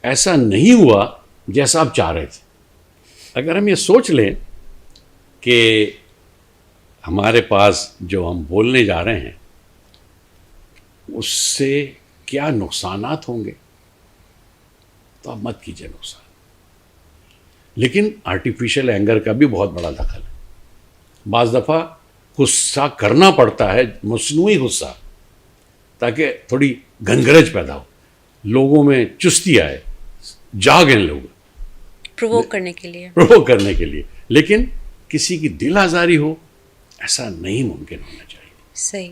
ایسا نہیں ہوا جیسا آپ چاہ رہے تھے. اگر ہم یہ سوچ لیں کہ ہمارے پاس جو ہم بولنے جا رہے ہیں اس سے کیا نقصانات ہوں گے تو آپ مت کیجیے نقصان. لیکن آرٹیفیشل اینگر کا بھی بہت بڑا دخل ہے. بعض دفعہ غصہ کرنا پڑتا ہے مصنوعی غصہ تاکہ تھوڑی گنگرج پیدا ہو، لوگوں میں چستی آئے، جاگیں لوگ پرووک کرنے کے لیے. لیکن کسی کی دل آزاری ہو ایسا نہیں ممکن ہونا چاہیے. صحیح.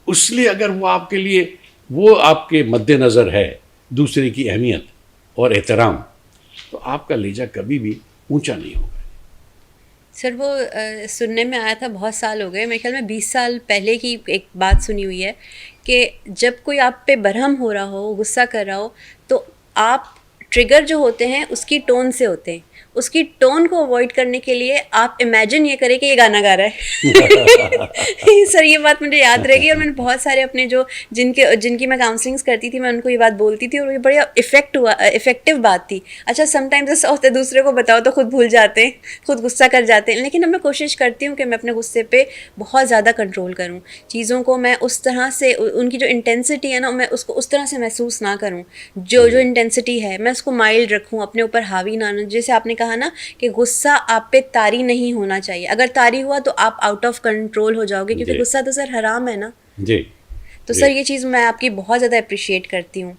اس لیے اگر وہ آپ کے لیے وہ آپ کے مد نظر ہے دوسرے کی اہمیت اور احترام تو آپ کا لہجہ کبھی بھی اونچا نہیں ہوگا. سر وہ سننے میں آیا تھا، بہت سال ہو گئے، میرے خیال میں 20 سال پہلے کی ایک بات سنی ہوئی ہے کہ جب کوئی آپ پہ برہم ہو رہا ہو، غصہ کر رہا ہو، تو آپ ٹریگر جو ہوتے ہیں اس کی ٹون سے ہوتے ہیں. اس کی ٹون کو اوائڈ کرنے کے لیے آپ امیجن یہ کریں کہ یہ گانا گا رہا ہے. سر یہ بات مجھے یاد رہے گی اور میں نے بہت سارے اپنے جو جن کی میں کاؤنسلنگس کرتی تھی میں ان کو یہ بات بولتی تھی اور یہ بڑی افیکٹو بات تھی. اچھا سم ٹائمز ایسا ہوتا ہے دوسرے کو بتاؤ تو خود بھول جاتے ہیں، خود غصہ کر جاتے ہیں. لیکن اب میں کوشش کرتی ہوں کہ میں اپنے غصے پہ بہت زیادہ کنٹرول کروں. چیزوں کو میں اس طرح سے ان کی جو انٹینسٹی ہے نا میں اس کو اس طرح سے محسوس نہ کروں. جو انٹینسٹی ہے میں اس کو مائلڈ رکھوں، اپنے اوپر حاوی نہ. جیسے آپ نے کہا نا کہ غصہ آپ پہ طاری نہیں ہونا چاہیے. اگر طاری ہوا تو آپ آؤٹ آف کنٹرول ہو جاؤ گے کیونکہ غصہ تو سر حرام ہے نا. جی تو سر یہ چیز میں آپ کی بہت زیادہ اپریشیٹ کرتی ہوں.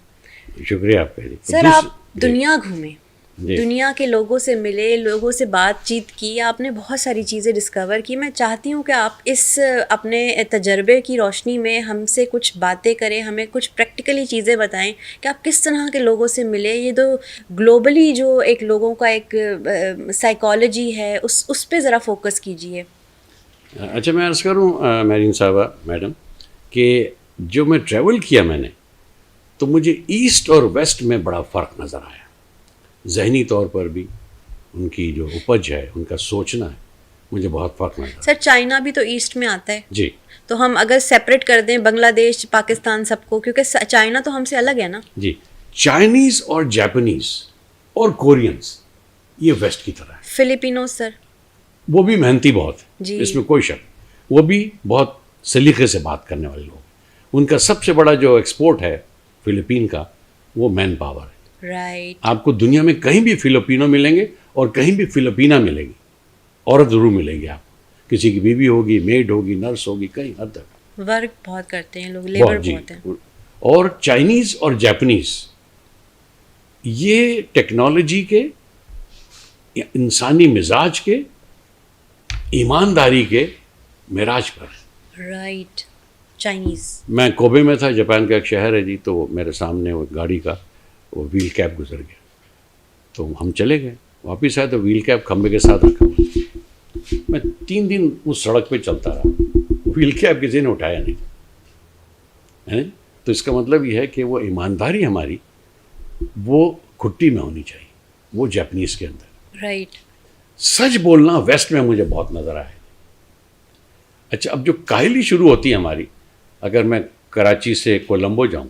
شکریہ آپ کا. سر آپ دنیا گھومیں، دنیا کے لوگوں سے ملے، لوگوں سے بات چیت کی، آپ نے بہت ساری چیزیں ڈسکور کی. میں چاہتی ہوں کہ آپ اس اپنے تجربے کی روشنی میں ہم سے کچھ باتیں کریں، ہمیں کچھ پریکٹیکلی چیزیں بتائیں کہ آپ کس طرح کے لوگوں سے ملے. یہ تو گلوبلی جو ایک لوگوں کا ایک سائیکالوجی ہے اس پہ ذرا فوکس کیجیے. اچھا میں عرض کروں میرین صاحبہ میڈم کہ جو میں ٹریول کیا میں نے تو مجھے ایسٹ اور ویسٹ میں بڑا فرق نظر آیا. ذہنی طور پر بھی ان کی جو اپج ہے، ان کا سوچنا ہے، مجھے بہت فرق نظر آیا. سر چائنا بھی تو ایسٹ میں آتا ہے. جی. تو ہم اگر سیپریٹ کر دیں بنگلہ دیش، پاکستان سب کو، کیونکہ چائنا تو ہم سے الگ ہے نا. جی. چائنیز اور جاپنیز اور کورینز یہ ویسٹ کی طرح ہے. فلپینوز سر وہ بھی محنتی بہت ہے جی. اس میں کوئی شک. وہ بھی بہت سلیقے سے بات کرنے والے لوگ. ان کا سب سے بڑا جو ایکسپورٹ ہے فلپین کا وہ مین پاور ہے. رائٹ. آپ کو دنیا میں کہیں بھی فلپینو ملیں گے اور کہیں بھی فلپینا ملے گی، عورت ضرور ملے گی. آپ کسی کی بیوی ہوگی، میڈ ہوگی، نرس ہوگی، کہیں ہر تک ورک بہت کرتے ہیں لوگ، لیبر بہت ہے. اور چائنیز اور جاپنیز یہ ٹیکنالوجی کے، انسانی مزاج کے، ایمانداری کے معراج پر. رائٹ. چائنیز. میں کوبے میں تھا، جاپان کا ایک شہر ہے جی، تو میرے سامنے وہ گاڑی کا وہ ویل کیپ گزر گیا، تو ہم چلے گئے، واپس آئے تو ویل کیپ کھمبے کے ساتھ رکھا ہوا. میں 3 دن اس سڑک پہ چلتا رہا، ویل کیپ کسی نے اٹھایا نہیں. تو اس کا مطلب یہ ہے کہ وہ ایمانداری ہماری وہ گھٹی میں ہونی چاہیے، وہ جاپنیز کے اندر. رائٹ. سچ بولنا ویسٹ میں مجھے بہت نظر آیا. اچھا، اب جو کاہلی شروع ہوتی ہے ہماری، اگر میں کراچی سے کولمبو جاؤں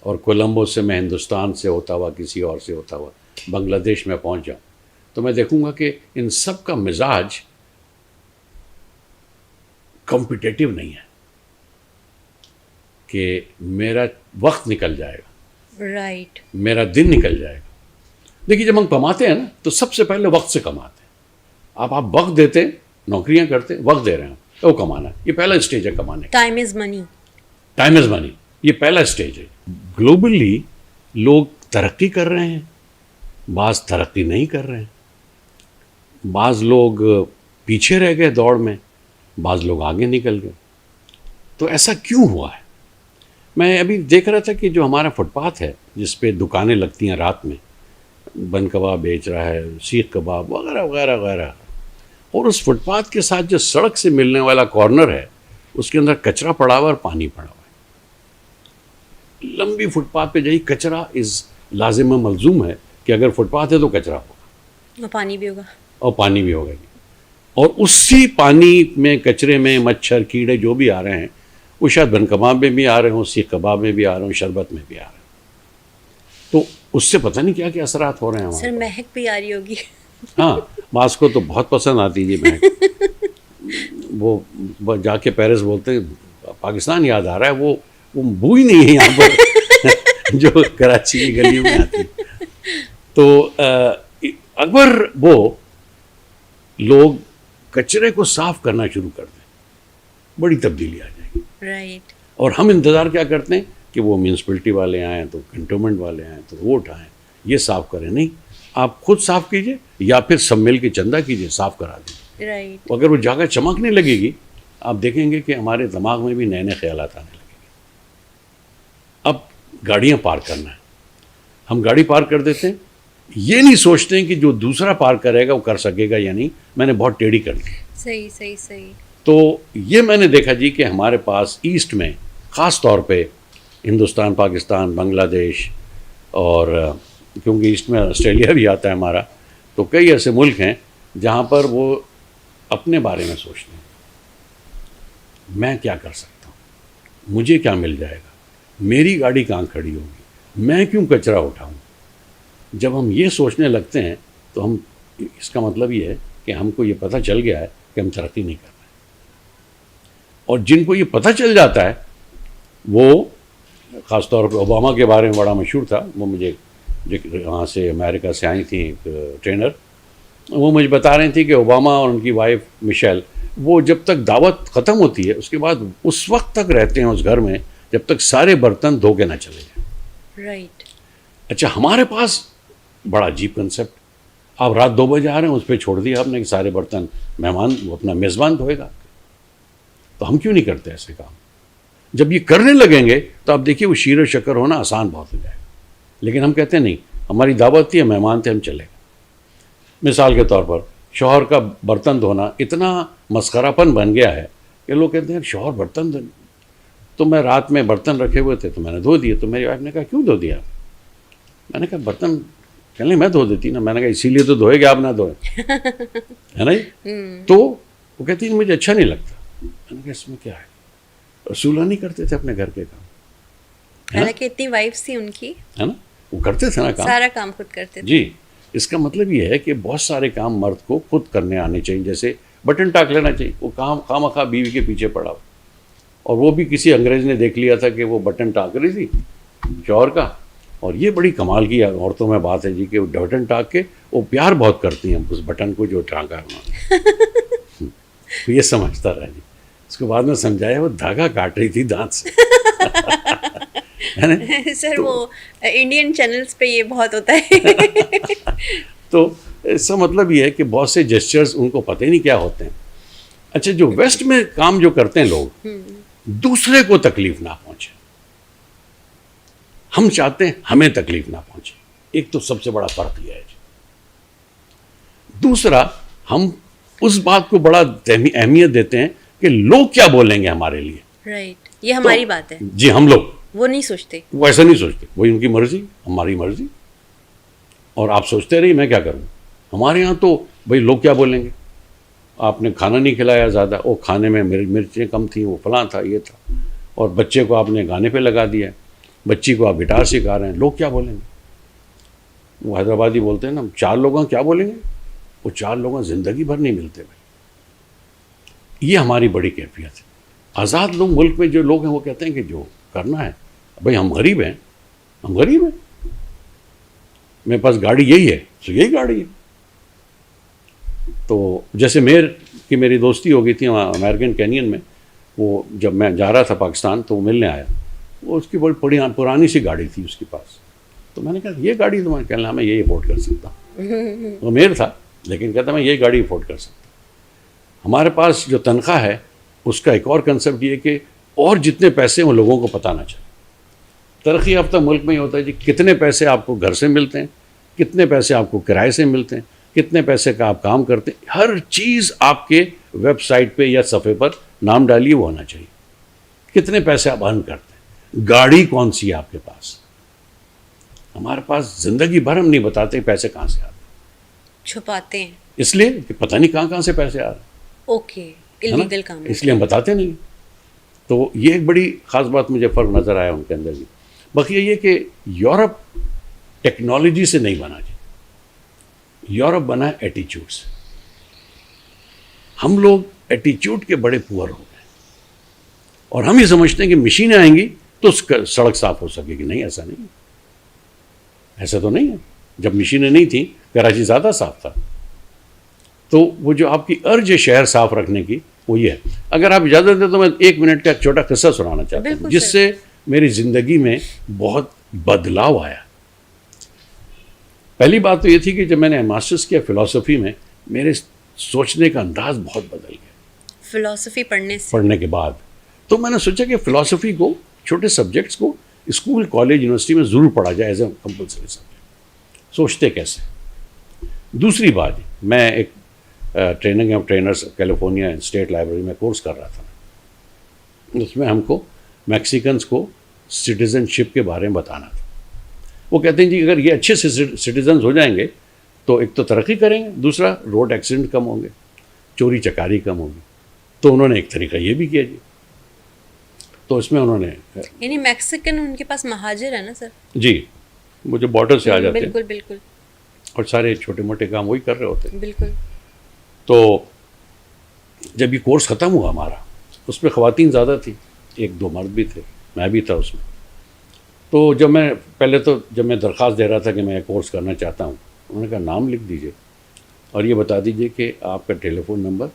اور کولمبو سے میں ہندوستان سے ہوتا ہوا کسی اور سے ہوتا ہوا بنگلہ دیش میں پہنچ جاؤں، تو میں دیکھوں گا کہ ان سب کا مزاج کمپٹیٹیو نہیں ہے کہ میرا وقت نکل جائے گا، رائٹ. میرا دن نکل جائے گا. دیکھیے، جب ہم کماتے ہیں نا تو سب سے پہلے وقت سے کماتے ہیں. آپ وقت دیتے، نوکریاں کرتے، وقت دے رہے ہیں تو وہ کمانا ہے. یہ پہلا اسٹیج ہے کمانے کا. Time is money. Time is منی، یہ پہلا اسٹیج ہے. گلوبلی لوگ ترقی کر رہے ہیں، بعض ترقی نہیں کر رہے ہیں، بعض لوگ پیچھے رہ گئے دوڑ میں، بعض لوگ آگے نکل گئے. تو ایسا کیوں ہوا ہے؟ میں ابھی دیکھ رہا تھا کہ جو ہمارا فٹ پاتھ ہے جس پہ دکانیں لگتی ہیں رات میں، بن کباب بیچ رہا ہے، سیخ کباب وغیرہ وغیرہ وغیرہ، اور اس فٹ پاتھ کے ساتھ جو سڑک سے ملنے والا کارنر ہے اس کے اندر کچرا پڑا ہوا اور پانی پڑا ہوا ہے. لمبی فٹ پاتھ پہ جائیے، کچرا از لازم و ملزوم ہے کہ اگر فٹ پاتھ ہے تو کچرا ہوگا اور پانی بھی ہوگا. اور پانی بھی ہوگا. اور اسی پانی میں، کچرے میں مچھر کیڑے جو بھی آ رہے ہیں وہ شاید بن کباب میں بھی آ رہے ہوں، سیخ کباب میں بھی آ رہے ہوں، شربت میں بھی آ رہے ہیں. تو اس سے پتہ نہیں کیا کیا اثرات ہو رہے ہیں. سر مہک بھی آ رہی ہوگی. ہاں، بعض کو تو بہت پسند آتی جی مہک. وہ جا کے پیرس بولتے ہیں پاکستان یاد آ رہا ہے، وہ بو ہی نہیں ہے یہاں پر جو کراچی کی گلیوں میں آتی. تو اگر وہ لوگ کچرے کو صاف کرنا شروع کر دیں، بڑی تبدیلی آ جائے گی. رائٹ. اور ہم انتظار کیا کرتے ہیں کہ وہ میونسپلٹی والے آئیں تو کنٹونمنٹ والے آئیں تو وہ اٹھائیں، یہ صاف کریں. نہیں، آپ خود صاف کیجئے یا پھر سب مل کے چندہ کیجئے، صاف کرا دیں. رائٹ. اگر وہ جگہ چمکنے لگے گی، آپ دیکھیں گے کہ ہمارے دماغ میں بھی نئے نئے خیالات آنے لگیں گے. اب گاڑیاں پارک کرنا ہے، ہم گاڑی پارک کر دیتے ہیں، یہ نہیں سوچتے ہیں کہ جو دوسرا پارک کرے گا وہ کر سکے گا یا نہیں. میں نے بہت ٹیڑھی کر دی. صحیح صحیح صحیح. تو یہ میں نے دیکھا جی کہ ہمارے پاس ایسٹ میں خاص طور پہ ہندوستان، پاکستان، بنگلہ دیش، اور کیونکہ ایسٹ میں آسٹریلیا بھی آتا ہے ہمارا، تو کئی ایسے ملک ہیں جہاں پر وہ اپنے بارے میں سوچتے ہیں، میں کیا کر سکتا ہوں، مجھے کیا مل جائے گا، میری گاڑی کہاں کھڑی ہوگی، میں کیوں کچرا اٹھاؤں. جب ہم یہ سوچنے لگتے ہیں تو ہم، اس کا مطلب یہ ہے کہ ہم کو یہ پتہ چل گیا ہے کہ ہم ترقی نہیں کر رہے. اور جن کو یہ پتہ چل جاتا ہے وہ، خاص طور پہ اوباما کے بارے میں بڑا مشہور تھا، وہ مجھے وہاں سے امریکہ سے آئی تھیں ایک ٹرینر، وہ مجھے بتا رہی تھی کہ اوباما اور ان کی وائف مشیل، وہ جب تک دعوت ختم ہوتی ہے اس کے بعد اس وقت تک رہتے ہیں اس گھر میں جب تک سارے برتن دھو کے نہ چلے جائیں. رائٹ. اچھا، ہمارے پاس بڑا عجیب کنسیپٹ، آپ رات 2 بجے آ رہے ہیں، اس پہ چھوڑ دیا آپ نے کہ سارے برتن مہمان، وہ اپنا میزبان دھوئے گا. تو ہم کیوں نہیں کرتے ایسے کام؟ جب یہ کرنے لگیں گے تو آپ دیکھیے وہ شیر و شکر ہونا آسان بہت ہو جائے گا. لیکن ہم کہتے ہیں نہیں، ہماری دعوت تھی، مہمان تھے، ہم چلے گئے. مثال کے طور پر شوہر کا برتن دھونا اتنا مسخرہ پن بن گیا ہے کہ لوگ کہتے ہیں شوہر برتن دھو. تو میں رات میں برتن رکھے ہوئے تھے تو میں نے دھو دیے. تو میری وائف نے کہا کیوں دھو دیا؟ میں نے کہا برتن چلیں میں دھو دیتی نا. میں نے کہا اسی لیے تو دھوئے گا، آپ نہ دھوئے، ہے نا. تو وہ کہتی مجھے اچھا نہیں لگتا. میں نے کہا اس میں کیا ہے، رسولہ نہیں کرتے تھے اپنے گھر کے کام، حالانکہ اتنی وائفس تھی ان کی، ہے نا، وہ کرتے تھے نا کام، سارا کام خود کرتے تھے. جی. اس کا مطلب یہ ہے کہ بہت سارے کام مرد کو خود کرنے آنے چاہیے. جیسے بٹن ٹاک لینا چاہیے، وہ کام خواہ بیوی کے پیچھے پڑا ہو، اور وہ بھی کسی انگریز نے دیکھ لیا تھا کہ وہ بٹن ٹاک رہی تھی شوہر کا. اور یہ بڑی کمال کی عورتوں میں بات ہے جی کہ وہ بٹن ٹاک کے وہ پیار بہت کرتی ہیں اس بٹن کو جو ٹانکا ہے. یہ سمجھتا رہا جی. اس کے بعد میں سمجھایا وہ دھاگا کاٹ رہی تھی دانت سے. سر وہ انڈین چینلز پہ یہ بہت ہوتا ہے. تو اس کا مطلب یہ ہے کہ بہت سے جسچرز ان کو پتہ ہی نہیں کیا ہوتے ہیں. اچھا، جو ویسٹ میں کام جو کرتے ہیں لوگ، دوسرے کو تکلیف نہ پہنچے. ہم چاہتے ہیں ہمیں تکلیف نہ پہنچے. ایک تو سب سے بڑا فرق یہ ہے. دوسرا, ہم اس بات کو بڑا اہمیت دیتے ہیں کہ لوگ کیا بولیں گے ہمارے لیے. رائٹ, یہ ہماری بات ہے. جی, ہم لوگ وہ نہیں سوچتے, وہ ایسا نہیں سوچتے. وہی ان کی مرضی, ہماری مرضی. اور آپ سوچتے رہیے میں کیا کروں. ہمارے ہاں تو بھائی لوگ کیا بولیں گے. آپ نے کھانا نہیں کھلایا زیادہ, وہ کھانے میں مرچیں کم تھیں, وہ فلاں تھا, یہ تھا. اور بچے کو آپ نے گانے پہ لگا دیا, بچی کو آپ گٹار سکھا رہے ہیں, لوگ کیا بولیں گے. وہ حیدرآبادی بولتے ہیں نا, 4 لوگوں کیا بولیں گے. وہ 4 لوگوں زندگی بھر نہیں ملتے بھائی. یہ ہماری بڑی کیفیت ہے. آزاد لوگ ملک میں جو لوگ ہیں وہ کہتے ہیں کہ جو کرنا ہے, بھائی ہم غریب ہیں, ہم غریب ہیں, میرے پاس گاڑی یہی ہے تو یہی گاڑی ہے. تو جیسے میری دوستی ہو گئی تھی وہاں امریکن کینین میں. وہ جب میں جا رہا تھا پاکستان تو وہ ملنے آیا. وہ اس کی بڑی پرانی سی گاڑی تھی اس کے پاس. تو میں نے کہا یہ گاڑی تمہیں, کہنا میں یہ افورڈ کر سکتا ہوں. وہ امیر تھا لیکن کہتا میں یہ گاڑی افورڈ کر سکتا ہوں. ہمارے پاس جو تنخواہ ہے اس کا ایک اور کنسیپٹ یہ کہ اور جتنے پیسے ہیں وہ لوگوں کو پتہ نہ چلے. ترقی یافتہ ملک میں یہ ہوتا ہے جی کتنے پیسے آپ کو گھر سے ملتے ہیں, کتنے پیسے آپ کو کرائے سے ملتے ہیں, کتنے پیسے کا آپ کام کرتے ہیں. ہر چیز آپ کے ویب سائٹ پہ یا صفحے پر نام ڈالیے وہ ہونا چاہیے. کتنے پیسے آپ ارن کرتے ہیں, گاڑی کون سی ہے آپ کے پاس. ہمارے پاس زندگی بھر ہم نہیں بتاتے پیسے کہاں سے آتے ہیں, چھپاتے ہیں. اس لیے کہ پتہ نہیں کہاں سے پیسے آ رہے ہیں. اوکے, اللیگل کام, اس لیے ہم بتاتے نہیں. تو یہ ایک بڑی خاص بات مجھے فرق نظر آیا ان کے اندر بھی. باقی یہ کہ یورپ ٹیکنالوجی سے نہیں بنا جی, یورپ بنا ایٹیچیوڈ سے. ہم لوگ ایٹیچیوڈ کے بڑے پور ہو گئے اور ہم یہ سمجھتے ہیں کہ مشینیں آئیں گی تو سڑک صاف ہو سکے گی. نہیں, ایسا نہیں ہے, ایسا تو نہیں ہے. جب مشینیں نہیں تھیں کراچی زیادہ صاف تھا. تو وہ جو آپ کی ارج ہے شہر صاف رکھنے کی وہ یہ ہے. اگر آپ اجازت دیں تو میں 1 منٹ کا چھوٹا قصہ سنانا چاہتا ہوں جس سے میری زندگی میں بہت بدلاؤ آیا. پہلی بات تو یہ تھی کہ جب میں نے ماسٹرز کیا فلسفی میں, میرے سوچنے کا انداز بہت بدل گیا فلسفی پڑھنے کے بعد. تو میں نے سوچا کہ فلسفی کو, چھوٹے سبجیکٹس کو اسکول, کالج, یونیورسٹی میں ضرور پڑھا جائے ایز اے کمپلسری سبجیکٹ. سوچتے کیسے. دوسری بات, میں ایک training of trainers California state library میں کورس کر رہا تھا. اس میں ہم کو میکسیکنز کو سٹیزن شپ کے بارے میں بتانا تھا. وہ کہتے ہیں جی اگر یہ اچھے سے سٹیزنز ہو جائیں گے تو ایک تو ترقی کریں گے, دوسرا روڈ ایکسیڈنٹ کم ہوں گے, چوری چکاری کم ہوگی. تو انہوں نے ایک طریقہ یہ بھی کیا جی. تو اس میں انہوں نے یعنی میکسیکن ان کے پاس مہاجر ہے نا سر. جی, وہ جو بارڈر سے آ جاتے ہیں بالکل بالکل, اور سارے چھوٹے موٹے کام وہی کر رہے ہوتے ہیں. بالکل. تو جب یہ کورس ختم ہوا ہمارا, اس میں خواتین زیادہ تھیں, 1-2 مرد بھی تھے, میں بھی تھا اس میں. تو جب میں درخواست دے رہا تھا کہ میں کورس کرنا چاہتا ہوں, انہوں نے کہا نام لکھ دیجئے اور یہ بتا دیجئے کہ آپ کا ٹیلی فون نمبر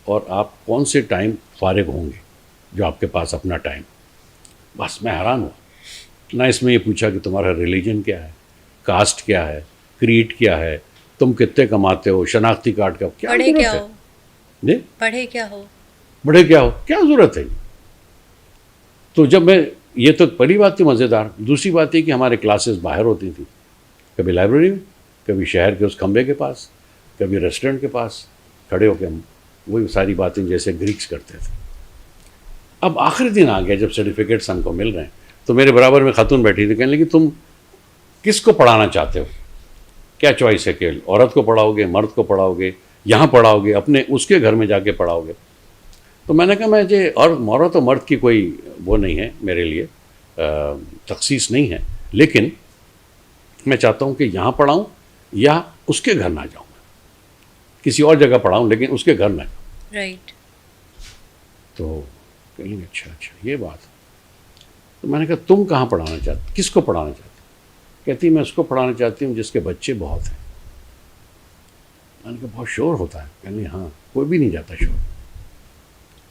اور آپ کون سے ٹائم فارغ ہوں گے, جو آپ کے پاس اپنا ٹائم. بس میں حیران ہوا. نہ اس میں یہ پوچھا کہ تمہارا ریلیجن کیا ہے, کاسٹ کیا ہے, کریڈ کیا ہے, تم کتنے کماتے ہو, شناختی کارڈ کا کیا پڑھے ضرورت ہے. جی, پڑھے کیا ہو, بڑے کیا ہو, کیا ضرورت ہے. تو جب میں, یہ تو پہلی بات تھی مزیدار. دوسری بات یہ کہ ہمارے کلاسز باہر ہوتی تھیں, کبھی لائبریری میں, کبھی شہر کے اس کھمبے کے پاس, کبھی ریسٹورنٹ کے پاس کھڑے ہو کے ہم وہی ساری باتیں جیسے گریکس کرتے تھے. اب آخری دن آ گیا جب سرٹیفکیٹس ہم کو مل رہے ہیں, تو میرے برابر میں خاتون بیٹھی تھی, کہنے لگی تم کس کو پڑھانا چاہتے ہو, کیا چوائس ہے کہ عورت کو پڑھاؤ گے, مرد کو پڑھاؤ گے, یہاں پڑھاؤ گے, اپنے اس کے گھر میں جا کے پڑھاؤ گے. تو میں نے کہا میں جی, اور عورت و مرد کی کوئی وہ نہیں ہے میرے لیے, تخصیص نہیں ہے, لیکن میں چاہتا ہوں کہ یہاں پڑھاؤں یا اس کے گھر نہ جاؤں, کسی اور جگہ پڑھاؤں لیکن اس کے گھر نہ جاؤں. رائٹ. تو کہیں اچھا یہ بات. تو میں نے کہا تم کہاں پڑھانا چاہتے, کس کو پڑھانا چاہتے. کہتی میں اس کو پڑھانا چاہتی ہوں جس کے بچے بہت ہیں. میں نے کہا بہت شور ہوتا ہے. کہنے ہاں, کوئی بھی نہیں جاتا شور.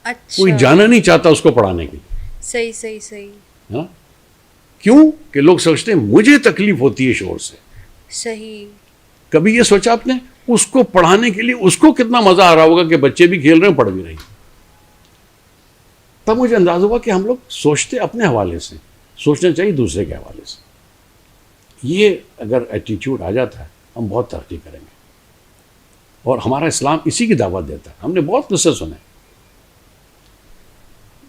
اچھا, کوئی جانا نہیں چاہتا اس کو پڑھانے کے لیے. صحیح. ہاں, کیوں کہ لوگ سوچتے ہیں مجھے تکلیف ہوتی ہے شور سے. صحیح. کبھی یہ سوچا آپ نے اس کو پڑھانے کے لیے اس کو کتنا مزہ آ رہا ہوگا کہ بچے بھی کھیل رہے ہیں, پڑھ بھی رہے ہیں. تب مجھے اندازہ ہوا کہ ہم لوگ سوچتے اپنے حوالے سے، سوچنا چاہیے دوسرے کے حوالے سے. یہ اگر ایٹیٹیوڈ آ جاتا ہے ہم بہت ترقی کریں گے. اور ہمارا اسلام اسی کی دعوت دیتا ہے. ہم نے بہت قصے سنے،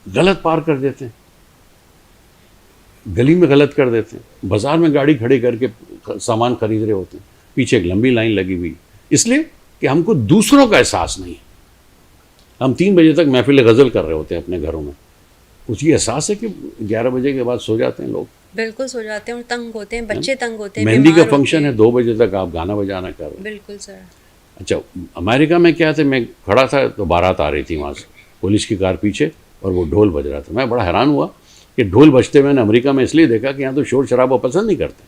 غلط پار کر دیتے ہیں، گلی میں غلط کر دیتے ہیں، بازار میں گاڑی کھڑی کر کے سامان خرید رہے ہوتے ہیں، پیچھے ایک لمبی لائن لگی ہوئی، اس لیے کہ ہم کو دوسروں کا احساس نہیں ہے. ہم 3 بجے تک محفل غزل کر رہے ہوتے ہیں اپنے گھروں میں. کچھ یہ احساس ہے کہ 11 بجے کے بعد سو جاتے ہیں لوگ، بالکل سو جاتے ہیں اور تنگ ہوتے ہیں، بچے تنگ ہوتے ہیں، مہندی کا بیمار ہوتے فنکشن ہے ہیں. 2 بجے تک آپ گانا بجانا کر رہے ہیں. بالکل سر. اچھا امریکہ میں کیا تھا، میں کھڑا تھا تو بارات آ رہی تھی وہاں سے، پولیس کی کار پیچھے اور وہ ڈھول بج رہا تھا. میں بڑا حیران ہوا کہ ڈھول بجتے میں نے امریکہ میں اس لیے دیکھا کہ یہاں تو شور شرابہ پسند نہیں کرتے.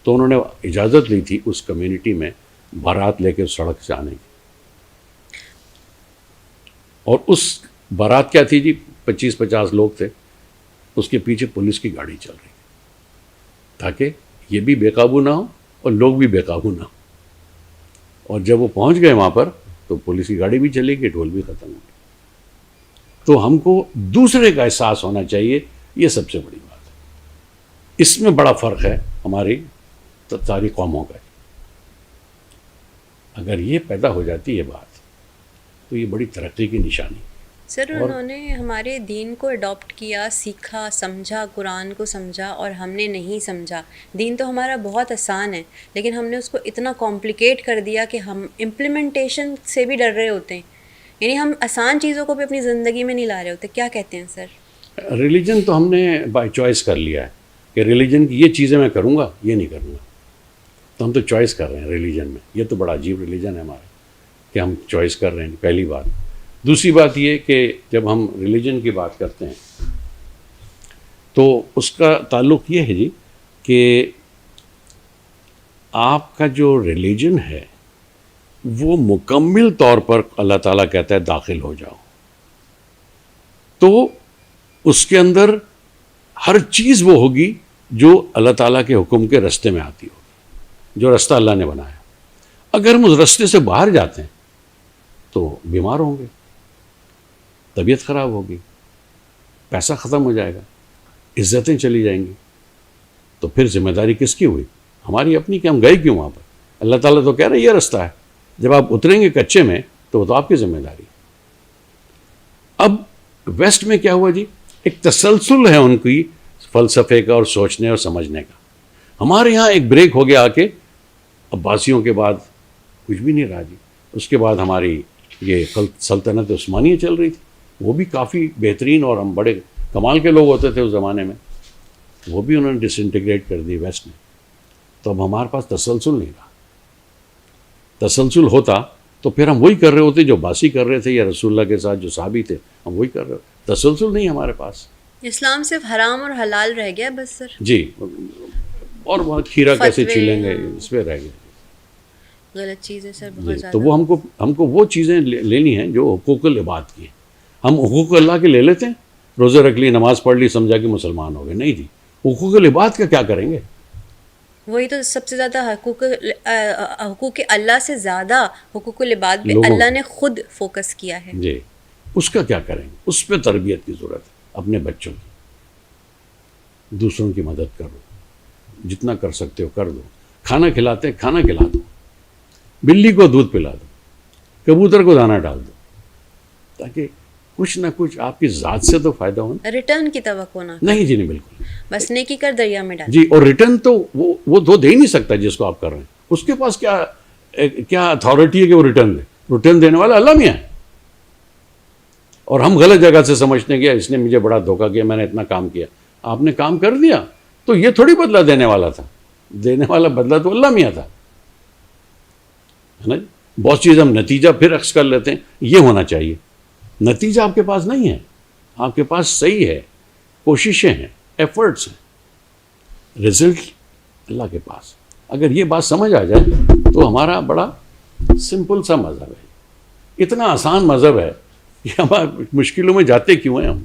تو انہوں نے اجازت لی تھی اس کمیونٹی میں بارات لے کے سڑک سے آنے کی. اور اس بارات کیا تھی جی، 25-50 لوگ تھے، اس کے پیچھے پولیس کی گاڑی چل رہی تاکہ یہ بھی بے قابو نہ ہو اور لوگ بھی بے قابو نہ ہو. اور جب وہ پہنچ گئے وہاں پر تو پولیس کی گاڑی بھی چلی گئی، ڈھول بھی ختم ہو گئی. تو ہم کو دوسرے کا احساس ہونا چاہیے، یہ سب سے بڑی بات ہے. اس میں بڑا فرق ہے ہماری ساری قوموں کا. اگر یہ پیدا ہو جاتی ہے بات تو یہ بڑی ترقی کی نشانی. سر انہوں نے ہمارے دین کو اڈاپٹ کیا، سیکھا، سمجھا، قرآن کو سمجھا، اور ہم نے نہیں سمجھا. دین تو ہمارا بہت آسان ہے لیکن ہم نے اس کو اتنا کمپلیکیٹ کر دیا کہ ہم امپلیمنٹیشن سے بھی ڈر رہے ہوتے ہیں. یعنی ہم آسان چیزوں کو بھی اپنی زندگی میں نہیں لا رہے ہوتے. کیا کہتے ہیں سر؟ ریلیجن تو ہم نے بائی چوائس کر لیا ہے کہ ریلیجن کی یہ چیزیں میں کروں گا، یہ نہیں کروں گا. تو ہم تو چوائس کر رہے ہیں ریلیجن میں. یہ تو بڑا عجیب ریلیجن ہے ہمارا کہ ہم چوائس کر رہے ہیں، پہلی بات. دوسری بات یہ کہ جب ہم ریلیجن کی بات کرتے ہیں تو اس کا تعلق یہ ہے جی کہ آپ کا جو ریلیجن ہے وہ مکمل طور پر اللہ تعالیٰ کہتا ہے داخل ہو جاؤ، تو اس کے اندر ہر چیز وہ ہوگی جو اللہ تعالیٰ کے حکم کے رستے میں آتی ہوگی، جو رستہ اللہ نے بنایا. اگر ہم اس رستے سے باہر جاتے ہیں تو بیمار ہوں گے، طبیعت خراب ہوگی، پیسہ ختم ہو جائے گا، عزتیں چلی جائیں گی. تو پھر ذمہ داری کس کی ہوئی؟ ہماری اپنی کہ ہم گئے کیوں وہاں پر. اللہ تعالیٰ تو کہہ رہے یہ رستہ ہے، جب آپ اتریں گے کچے میں تو وہ تو آپ کی ذمہ داری. اب ویسٹ میں کیا ہوا جی، ایک تسلسل ہے ان کی فلسفے کا اور سوچنے اور سمجھنے کا. ہمارے یہاں ایک بریک ہو گیا آ کے، عباسیوں کے بعد کچھ بھی نہیں رہا جی. اس کے بعد ہماری یہ سلطنت عثمانیہ چل رہی تھی، وہ بھی کافی بہترین اور ہم بڑے کمال کے لوگ ہوتے تھے اس زمانے میں، وہ بھی انہوں نے ڈس انٹیگریٹ کر دی ویسٹ نے. تو اب ہمارے پاس تسلسل نہیں رہا. تسلسل ہوتا تو پھر ہم وہی کر رہے ہوتے جو باسی کر رہے تھے، یا رسول اللہ کے ساتھ جو صحابی تھے ہم وہی کر رہے ہوتے. تسلسل نہیں ہمارے پاس. اسلام صرف حرام اور حلال رہ گیا بس سر. جی، اور وہاں کھیرا کیسے چھیلیں گے اس پہ رہ گئے. غلط چیز ہے سر بہت زیادہ. تو وہ ہم کو وہ چیزیں لینی ہیں جو حقوق العباد کی ہیں. ہم حقوق اللہ کے لے لیتے ہیں، روزے رکھ لی، نماز پڑھ لی، سمجھا کہ مسلمان ہو گئے. نہیں جی، حقوق العباد کا کیا کریں گے؟ وہی تو سب سے زیادہ حقوق اللہ سے زیادہ حقوق العباد پہ اللہ نے خود فوکس کیا ہے. جی، اس کا کیا کریں گے؟ اس پہ تربیت کی ضرورت ہے. اپنے بچوں کی، دوسروں کی مدد کرو، جتنا کر سکتے ہو کر دو. کھانا کھلاتے ہیں کھانا کھلا دو، بلی کو دودھ پلا دو، کبوتر کو دانہ ڈال دو، تاکہ کچھ نہ کچھ آپ کی ذات سے تو فائدہ ہو. ریٹرن کی توقع نہ. نہیں جی، نہیں بالکل. بس نیکی کر دریا میں ڈال. جی، اور ریٹرن تو وہ تو دے ہی نہیں سکتا جس کو آپ کر رہے ہیں. اس کے پاس کیا اتھارٹی ہے کہ وہ ریٹرن دے؟ ریٹرن دینے والا اللہ میاں ہے. اور ہم غلط جگہ سے سمجھتے ہیں کہ اس نے مجھے بڑا دھوکہ کیا، میں نے اتنا کام کیا. آپ نے کام کر دیا تو یہ تھوڑی بدلہ دینے والا تھا. دینے والا بدلہ تو اللہ میاں تھا، ہے نا. بہت چیز ہم نتیجہ پھر عکس کر لیتے ہیں. یہ ہونا چاہیے. نتیجہ آپ کے پاس نہیں ہے، آپ کے پاس صحیح ہے، کوششیں ہیں، ایفرٹس ہیں، رزلٹ اللہ کے پاس. اگر یہ بات سمجھ آ جائے تو ہمارا بڑا سمپل سا مذہب ہے. اتنا آسان مذہب ہے کہ ہم مشکلوں میں جاتے کیوں ہیں ہم.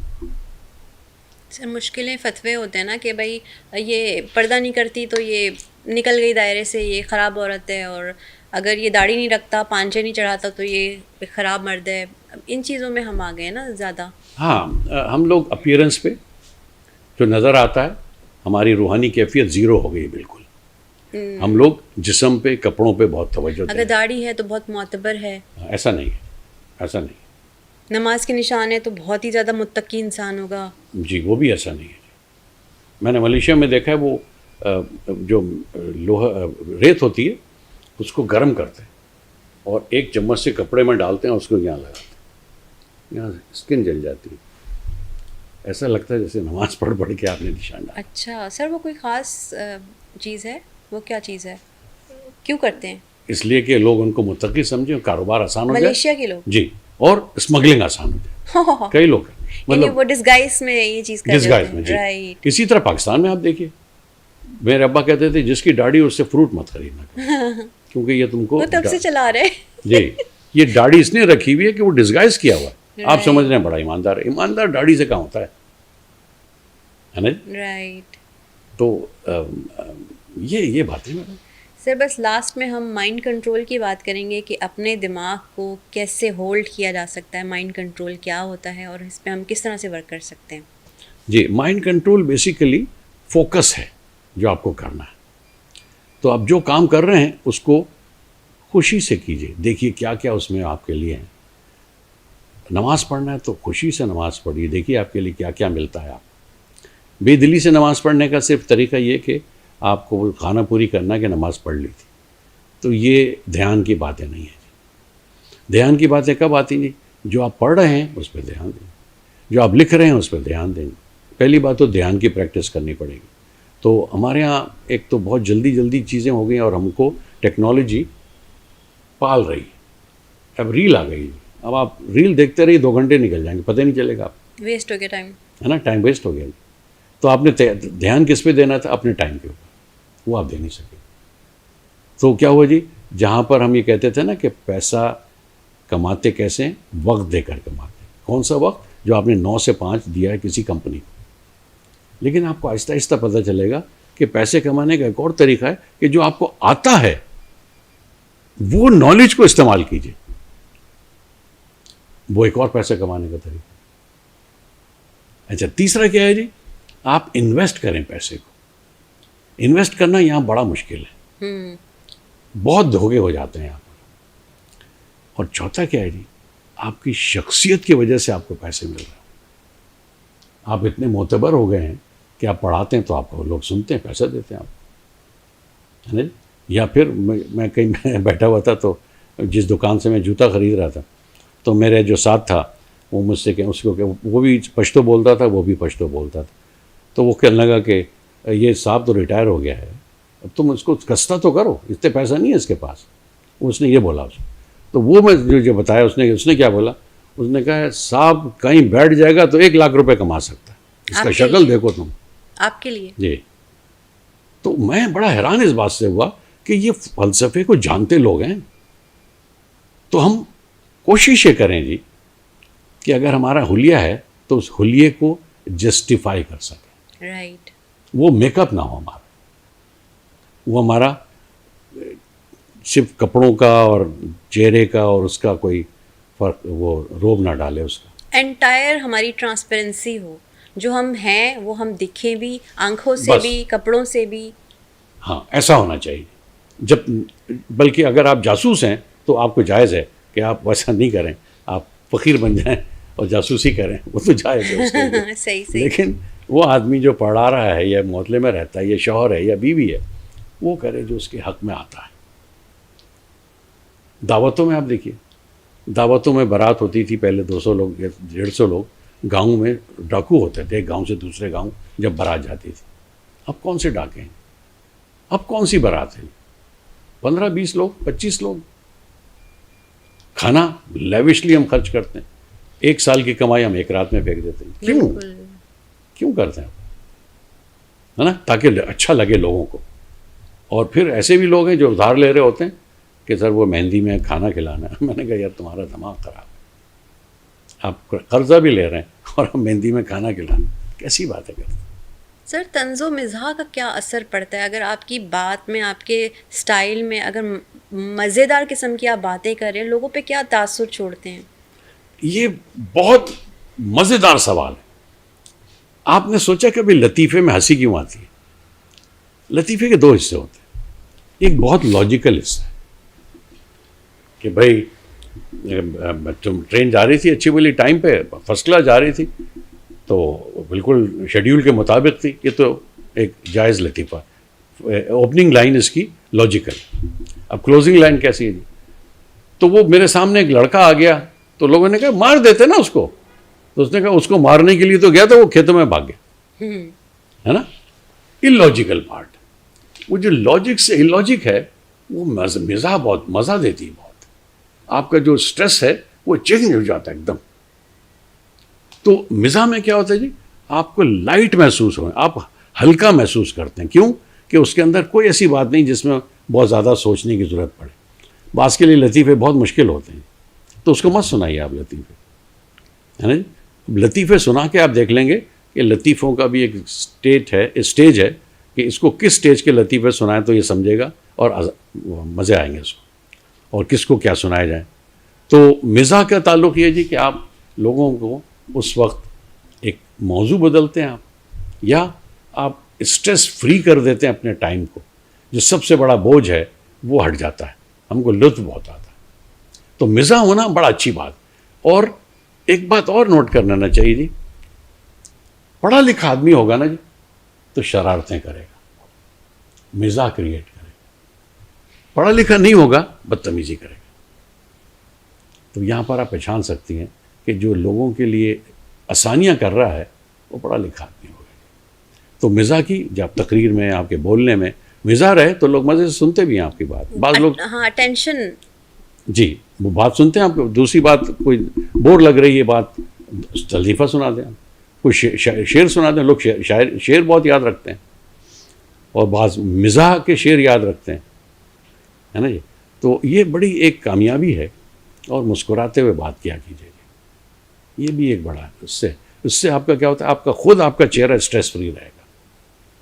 سر مشکلیں فتوے ہوتے ہیں نا کہ بھائی یہ پردہ نہیں کرتی تو یہ نکل گئی دائرے سے، یہ خراب عورت ہے، اور اگر یہ داڑھی نہیں رکھتا, پانچے نہیں چڑھاتا, تو یہ ایک خراب مرد ہے. ان چیزوں میں ہم آ گئے ہیں نا زیادہ. ہاں, ہم لوگ اپیئرنس پہ جو نظر آتا ہے, ہماری روحانی کیفیت زیرو ہو گئی بالکل. ہم لوگ جسم پہ, کپڑوں پہ بہت توجہ دیں. اگر داڑھی ہے تو بہت معتبر ہے. ایسا نہیں ہے, ایسا نہیں. نماز کے نشان ہے تو بہت ہی زیادہ متقی انسان ہوگا. جی, وہ بھی ایسا نہیں ہے. میں نے ملیشیا میں دیکھا ہے, وہ جو لوہا ریت ہوتی ہے اس کو گرم کرتے ہیں اور ایک چمچ سے کپڑے میں ڈالتے ہیں, اس کو یہاں لگاتے ہیں, یہاں اسکن جل جاتی ہے. ایسا لگتا ہے جیسے نماز پڑھ پڑھ کے آپ نے نشان ڈالا. اچھا سر, وہ کوئی خاص چیز ہے؟ وہ کیا چیز ہے, کیوں کرتے ہیں؟ اس لیے کہ لوگ ان کو متقی سمجھیں, کاروبار آسان ہو جائے. ملیشیا کے لوگ؟ جی, اور اسمگلنگ آسان ہو جائے. کئی لوگ مطلب وہ ڈسگائز میں یہ چیز کر ڈسگائز میں. جی, اسی طرح پاکستان میں آپ دیکھیے, میرے ابا کہتے تھے جس کی داڑھی اس سے فروٹ مت خریدنا, کیونکہ یہ تم کو وہ تب سے چلا رہے. جی, یہ داڑھی اس نے رکھی ہوئی ہے کہ وہ ڈسگائز کیا ہوا ہے. آپ سمجھ رہے ہیں بڑا ایماندار ہے. ایماندار داڑھی سے کہاں ہوتا ہے نا. رائٹ. تو یہ باتیں. سر بس لاسٹ میں ہم مائنڈ کنٹرول کی بات کریں گے کہ اپنے دماغ کو کیسے ہولڈ کیا جا سکتا ہے, مائنڈ کنٹرول کیا ہوتا ہے اور اس پہ ہم کس طرح سے ورک کر سکتے ہیں. جی, مائنڈ کنٹرول بیسیکلی فوکس ہے جو آپ کو کرنا ہے. تو آپ جو کام کر رہے ہیں اس کو خوشی سے کیجیے. دیکھیے کیا کیا اس میں آپ کے لیے ہیں. نماز پڑھنا ہے تو خوشی سے نماز پڑھیے, دیکھیے آپ کے لیے کیا کیا ملتا ہے. آپ بے دلی سے نماز پڑھنے کا صرف طریقہ یہ کہ آپ کو وہ کھانا پوری کرنا کہ نماز پڑھ لی تھی, تو یہ دھیان کی باتیں نہیں ہیں. دھیان کی باتیں کب آتی ہیں؟ جو آپ پڑھ رہے ہیں اس پہ دھیان دیں, جو آپ لکھ رہے ہیں اس پہ دھیان دیں. پہلی بات تو دھیان کی پریکٹس کرنی پڑے گی. تو ہمارے یہاں ایک تو بہت جلدی چیزیں ہو گئی اور ہم کو ٹیکنالوجی پال رہی ہے. اب ریل آ گئی, اب آپ ریل دیکھتے رہیے 2 گھنٹے نکل جائیں گے, پتہ نہیں چلے گا. آپ ویسٹ ہو گیا ٹائم, ہے نا, ٹائم ویسٹ ہو گیا. تو آپ نے دھیان کس پہ دینا تھا؟ اپنے ٹائم کے اوپر, وہ آپ دے نہیں سکے. تو کیا ہوا جی, جہاں پر ہم یہ کہتے تھے نا کہ پیسہ کماتے کیسے ہیں, وقت دے کر کماتے. کون سا وقت؟ جو آپ نے 9 سے 5 دیا ہے کسی کمپنی کو. لیکن آپ کو آہستہ آہستہ پتہ چلے گا کہ پیسے کمانے کا ایک اور طریقہ ہے کہ جو آپ کو آتا ہے وہ نالج کو استعمال کیجیے, وہ ایک اور پیسہ کمانے کا طریقہ. اچھا, تیسرا کیا ہے جی, آپ انویسٹ کریں پیسے کو. انویسٹ کرنا یہاں بڑا مشکل ہے, بہت دھوکے ہو جاتے ہیں یہاں پر. اور چوتھا کیا ہے جی, آپ کی شخصیت کی وجہ سے آپ کو پیسے مل رہے ہیں. آپ اتنے معتبر ہو گئے ہیں کہ آپ پڑھاتے ہیں تو آپ کو لوگ سنتے ہیں, پیسہ دیتے ہیں آپ, ہے نا. یا پھر میں کہیں بیٹھا ہوا تھا تو جس دکان سے میں جوتا خرید رہا تھا تو میرے جو ساتھ تھا وہ مجھ سے کہ اس کو کہ وہ بھی پشتو بولتا تھا, وہ بھی پشتو بولتا تھا. تو وہ کہنے لگا کہ یہ صاحب تو ریٹائر ہو گیا ہے, اب تم اس کو کستا تو کرو, اتنے پیسہ نہیں ہے اس کے پاس. اس نے یہ بولا اس کو. تو وہ میں جو بتایا اس نے کیا بولا, اس نے کہا صاحب کہیں بیٹھ جائے گا تو 1 لاکھ روپے کما سکتا ہے, اس کا شکل دیکھو تم. آپ کے لیے جی. تو میں بڑا حیران اس بات سے ہوا کہ یہ فلسفے کو جانتے لوگ ہیں. تو ہم کوشش یہ کریں جی کہ اگر ہمارا حلیہ ہے تو اس حلیے کو جسٹیفائی کر سکیں. رائٹ. وہ میک اپ نہ ہو ہمارا, وہ ہمارا صرف کپڑوں کا اور چہرے کا اور اس کا کوئی فرق, وہ روب نہ ڈالے اس کا. انٹائر ہماری ٹرانسپیرنسی ہو, جو ہم ہیں وہ ہم دکھیں بھی, آنکھوں سے بھی, کپڑوں سے بھی. ہاں, ایسا ہونا چاہیے. جب بلکہ اگر آپ جاسوس ہیں تو آپ کو جائز ہے کہ آپ ویسا نہیں کریں, آپ فقیر بن جائیں اور جاسوسی کریں, وہ تو جائز ہے اس کے لیے. صحیح. لیکن وہ آدمی جو پڑھا رہا ہے یا محلے میں رہتا ہے یا شوہر ہے یا بیوی ہے, وہ کرے جو اس کے حق میں آتا ہے. دعوتوں میں آپ دیکھیے, دعوتوں میں بارات ہوتی تھی پہلے 200 لوگ یا 150 لوگ, گاؤں میں ڈاکو ہوتے تھے ایک گاؤں سے دوسرے گاؤں جب بارات جاتی تھی. اب کون سے ڈاکے ہیں, اب کون سی بارات ہے؟ 15-20 لوگ, 25 لوگ. کھانا لیوشلی ہم خرچ کرتے ہیں, 1 سال کی کمائی ہم 1 رات میں پھینک دیتے ہیں. کیوں کرتے ہیں, ہے نا, تاکہ اچھا لگے لوگوں کو. اور پھر ایسے بھی لوگ ہیں جو ادھار لے رہے ہوتے ہیں کہ سر وہ مہندی میں کھانا کھلانا ہے. میں نے کہا یار تمہارا دماغ خراب ہے, آپ قرضہ بھی لے رہے ہیں اور ہم مہندی میں کھانا کھلانا, کیسی باتیں کرتے ہیں. سر طنز و مزاح کا کیا اثر پڑتا ہے اگر آپ کی بات میں, آپ کے سٹائل میں اگر مزیدار قسم کی آپ باتیں کر رہے ہیں, لوگوں پہ کیا تاثر چھوڑتے ہیں؟ یہ بہت مزیدار سوال ہے. آپ نے سوچا کہ بھائی لطیفے میں ہنسی کیوں آتی ہے؟ لطیفے کے دو حصے ہوتے ہیں. ایک بہت لاجیکل حصہ ہے کہ بھائی تم ٹرین جا رہی تھی اچھی بولی ٹائم پہ, فرسٹ کلاس جا رہی تھی, تو بالکل شیڈیول کے مطابق تھی. یہ تو ایک جائز لطیفہ. اوپننگ لائن اس کی لاجیکل. اب کلوزنگ لائن کیسی ہے جی؟ تو وہ میرے سامنے ایک لڑکا آ گیا تو لوگوں نے کہا مار دیتے نا اس کو. تو اس نے کہا اس کو مارنے کے لیے تو گیا تھا, وہ کھیتوں میں بھاگ گیا, ہے نا. Illogical part. وہ جو لاجک سے اللاجک ہے وہ مزاح بہت مزہ دیتی ہے. بہت آپ کا جو اسٹریس ہے وہ چینج ہو جاتا ہے ایک دم. تو مزاح میں کیا ہوتا ہے جی, آپ کو لائٹ محسوس ہو, آپ ہلکا محسوس کرتے ہیں. کیوں کہ اس کے اندر کوئی ایسی بات نہیں جس میں بہت زیادہ سوچنے کی ضرورت پڑے. بعض کے لیے لطیفے بہت مشکل ہوتے ہیں, تو اس کو مت سنائیے آپ لطیفے, ہے نا جی. لطیفے سنا کے آپ دیکھ لیں گے کہ لطیفوں کا بھی ایک اسٹیج ہے کہ اس کو کس اسٹیج کے لطیفے سنائیں تو یہ سمجھے گا اور مزے آئیں گے اس کو, اور کس کو کیا سنائے جائیں. تو مزاح کا تعلق یہ جی کہ آپ لوگوں کو اس وقت ایک موضوع بدلتے ہیں آپ, یا آپ اسٹریس فری کر دیتے ہیں اپنے ٹائم کو. جو سب سے بڑا بوجھ ہے وہ ہٹ جاتا ہے, ہم کو لطف بہت آتا ہے. تو مزاح ہونا بڑا اچھی بات. اور ایک بات اور نوٹ کر لینا چاہیے جی, پڑھا لکھا آدمی ہوگا نا جی تو شرارتیں کرے گا, مزاح کریٹ کرے گا. پڑھا لکھا نہیں ہوگا بدتمیزی کرے گا. تو یہاں پر آپ پہچان سکتی ہیں کہ جو لوگوں کے لیے آسانیاں کر رہا ہے وہ پڑھا لکھا آدمی ہوگا. تو مزاح کی جب تقریر میں آپ کے بولنے میں مزاح رہے تو لوگ مزے سے سنتے بھی ہیں آپ کی بات. بعض لوگ ہاں اٹینشن, جی وہ بات سنتے ہیں آپ کو. دوسری بات کوئی بور لگ رہی ہے بات, لطیفہ سنا دیں, کوئی شعر سنا دیں. لوگ شعر بہت یاد رکھتے ہیں, اور بعض مزاح کے شعر یاد رکھتے ہیں, ہے نا جی. تو یہ بڑی ایک کامیابی ہے. اور مسکراتے ہوئے بات کیا کیجیے, یہ بھی ایک بڑا ہے. اس سے آپ کا کیا ہوتا ہے, آپ کا خود آپ کا چہرہ اسٹریس فری رہے گا,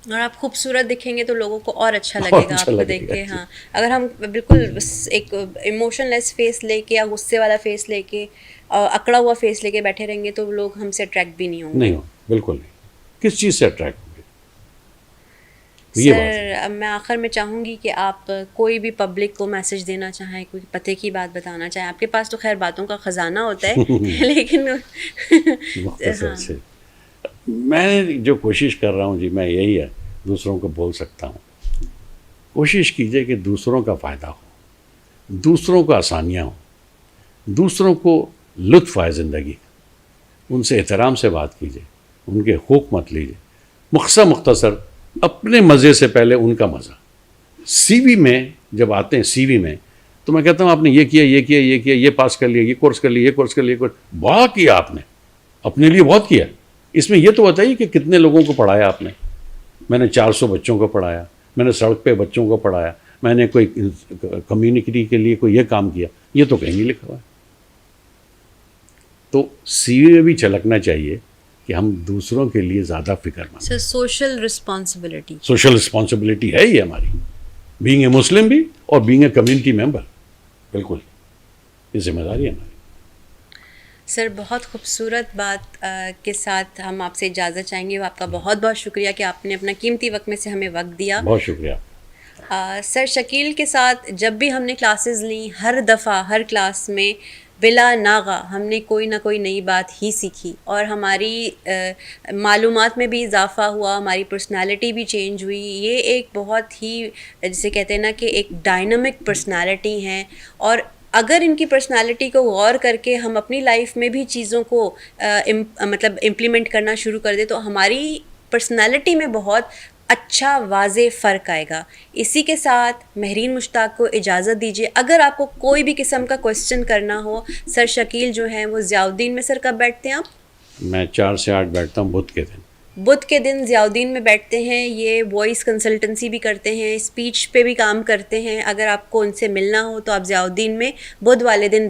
اور آپ خوبصورت دکھیں گے تو لوگوں کو اور اچھا لگے گا آپ کو دیکھ کے. جی. ہاں اگر ہم بالکل ایک ایموشن لیس فیس لے کے یا غصے والا فیس لے کے اکڑا ہوا فیس لے کے بیٹھے رہیں گے تو لوگ ہم سے اٹریکٹ بھی نہیں ہوں گے. نہیں ہو, بالکل نہیں. کس چیز سے اٹریکٹ ہوں گے؟ سر میں آخر میں چاہوں گی کہ آپ کوئی بھی پبلک کو میسج دینا چاہیں, کوئی پتے کی بات بتانا چاہیں. آپ کے پاس تو خیر باتوں کا خزانہ ہوتا ہے لیکن مختصر سے میں جو کوشش کر رہا ہوں جی, میں یہی ہے دوسروں کو بول سکتا ہوں. کوشش کیجئے کہ دوسروں کا فائدہ ہو, دوسروں کو آسانیاں ہوں, دوسروں کو لطف آئے زندگی. ان سے احترام سے بات کیجئے, ان کے حقوق مت لیجئے. مختصر اپنے مزے سے پہلے ان کا مزہ. سی وی میں جب آتے ہیں, سی وی میں تو میں کہتا ہوں آپ نے یہ کیا, یہ کیا, یہ کیا, یہ پاس کر لیا, یہ کورس کر لیا, یہ کورس کر لیا, بہت کیا آپ نے, اپنے لیے بہت کیا. اس میں یہ تو بتائیے کہ کتنے لوگوں کو پڑھایا آپ نے. میں نے 400 بچوں کو پڑھایا, میں نے سڑک پہ بچوں کو پڑھایا, میں نے کوئی کمیونٹی کے لیے کوئی یہ کام کیا. یہ تو کہیں نہیں لکھا ہوا ہے. تو سی وی میں بھی چھلکنا چاہیے کہ ہم دوسروں کے لیے زیادہ فکر مند. سوشل رسپانسبلٹی, سوشل رسپانسبلٹی ہے یہ ہماری, بینگ اے مسلم بھی اور بینگ اے کمیونٹی ممبر. بالکل یہ ذمہ داری ہے ہماری. سر بہت خوبصورت بات کے ساتھ ہم آپ سے اجازت چاہیں گے. آپ کا بہت بہت شکریہ کہ آپ نے اپنا قیمتی وقت میں سے ہمیں وقت دیا. بہت شکریہ. سر شکیل کے ساتھ جب بھی ہم نے کلاسز لیں, ہر دفعہ ہر کلاس میں بلا ناغہ ہم نے کوئی نہ کوئی نئی بات ہی سیکھی, اور ہماری معلومات میں بھی اضافہ ہوا, ہماری پرسنالٹی بھی چینج ہوئی. یہ ایک بہت ہی جسے کہتے ہیں نا کہ ایک ڈائنامک پرسنالٹی ہیں, اور اگر ان کی پرسنالٹی کو غور کر کے ہم اپنی لائف میں بھی چیزوں کو مطلب امپلیمنٹ کرنا شروع کر دیں تو ہماری پرسنالٹی میں بہت اچھا واضح فرق آئے گا. اسی کے ساتھ مہرین مشتاق کو اجازت دیجیے. اگر آپ کو کوئی بھی قسم کا کویسچن کرنا ہو, سر شکیل جو ہیں وہ ضیاء الدین میں سر کب بیٹھتے ہیں آپ؟ میں 4 سے 8 بیٹھتا ہوں بدھ کے دن. بدھ کے دن ضیاء الدین میں بیٹھتے ہیں. یہ وائس کنسلٹنسی بھی کرتے ہیں, اسپیچ پہ بھی کام کرتے ہیں. اگر آپ کو ان سے ملنا ہو تو آپ ضیاء الدین میں بدھ والے دن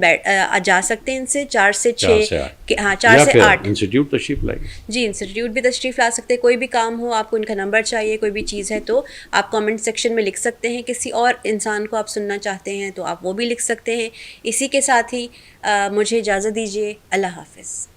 جا سکتے ہیں. ان سے 4 سے 6 ہاں 4 سے 8 انسٹیٹیوٹ تشریف لائیں. جی انسٹیٹیوٹ بھی تشریف لا سکتے ہیں. کوئی بھی کام ہو, آپ کو ان کا نمبر چاہیے, کوئی بھی چیز ہے تو آپ کامنٹ سیکشن میں لکھ سکتے ہیں. کسی اور انسان کو آپ سننا چاہتے ہیں تو آپ وہ بھی لکھ سکتے ہیں. اسی کے ساتھ ہی مجھے اجازت دیجیے. اللہ حافظ.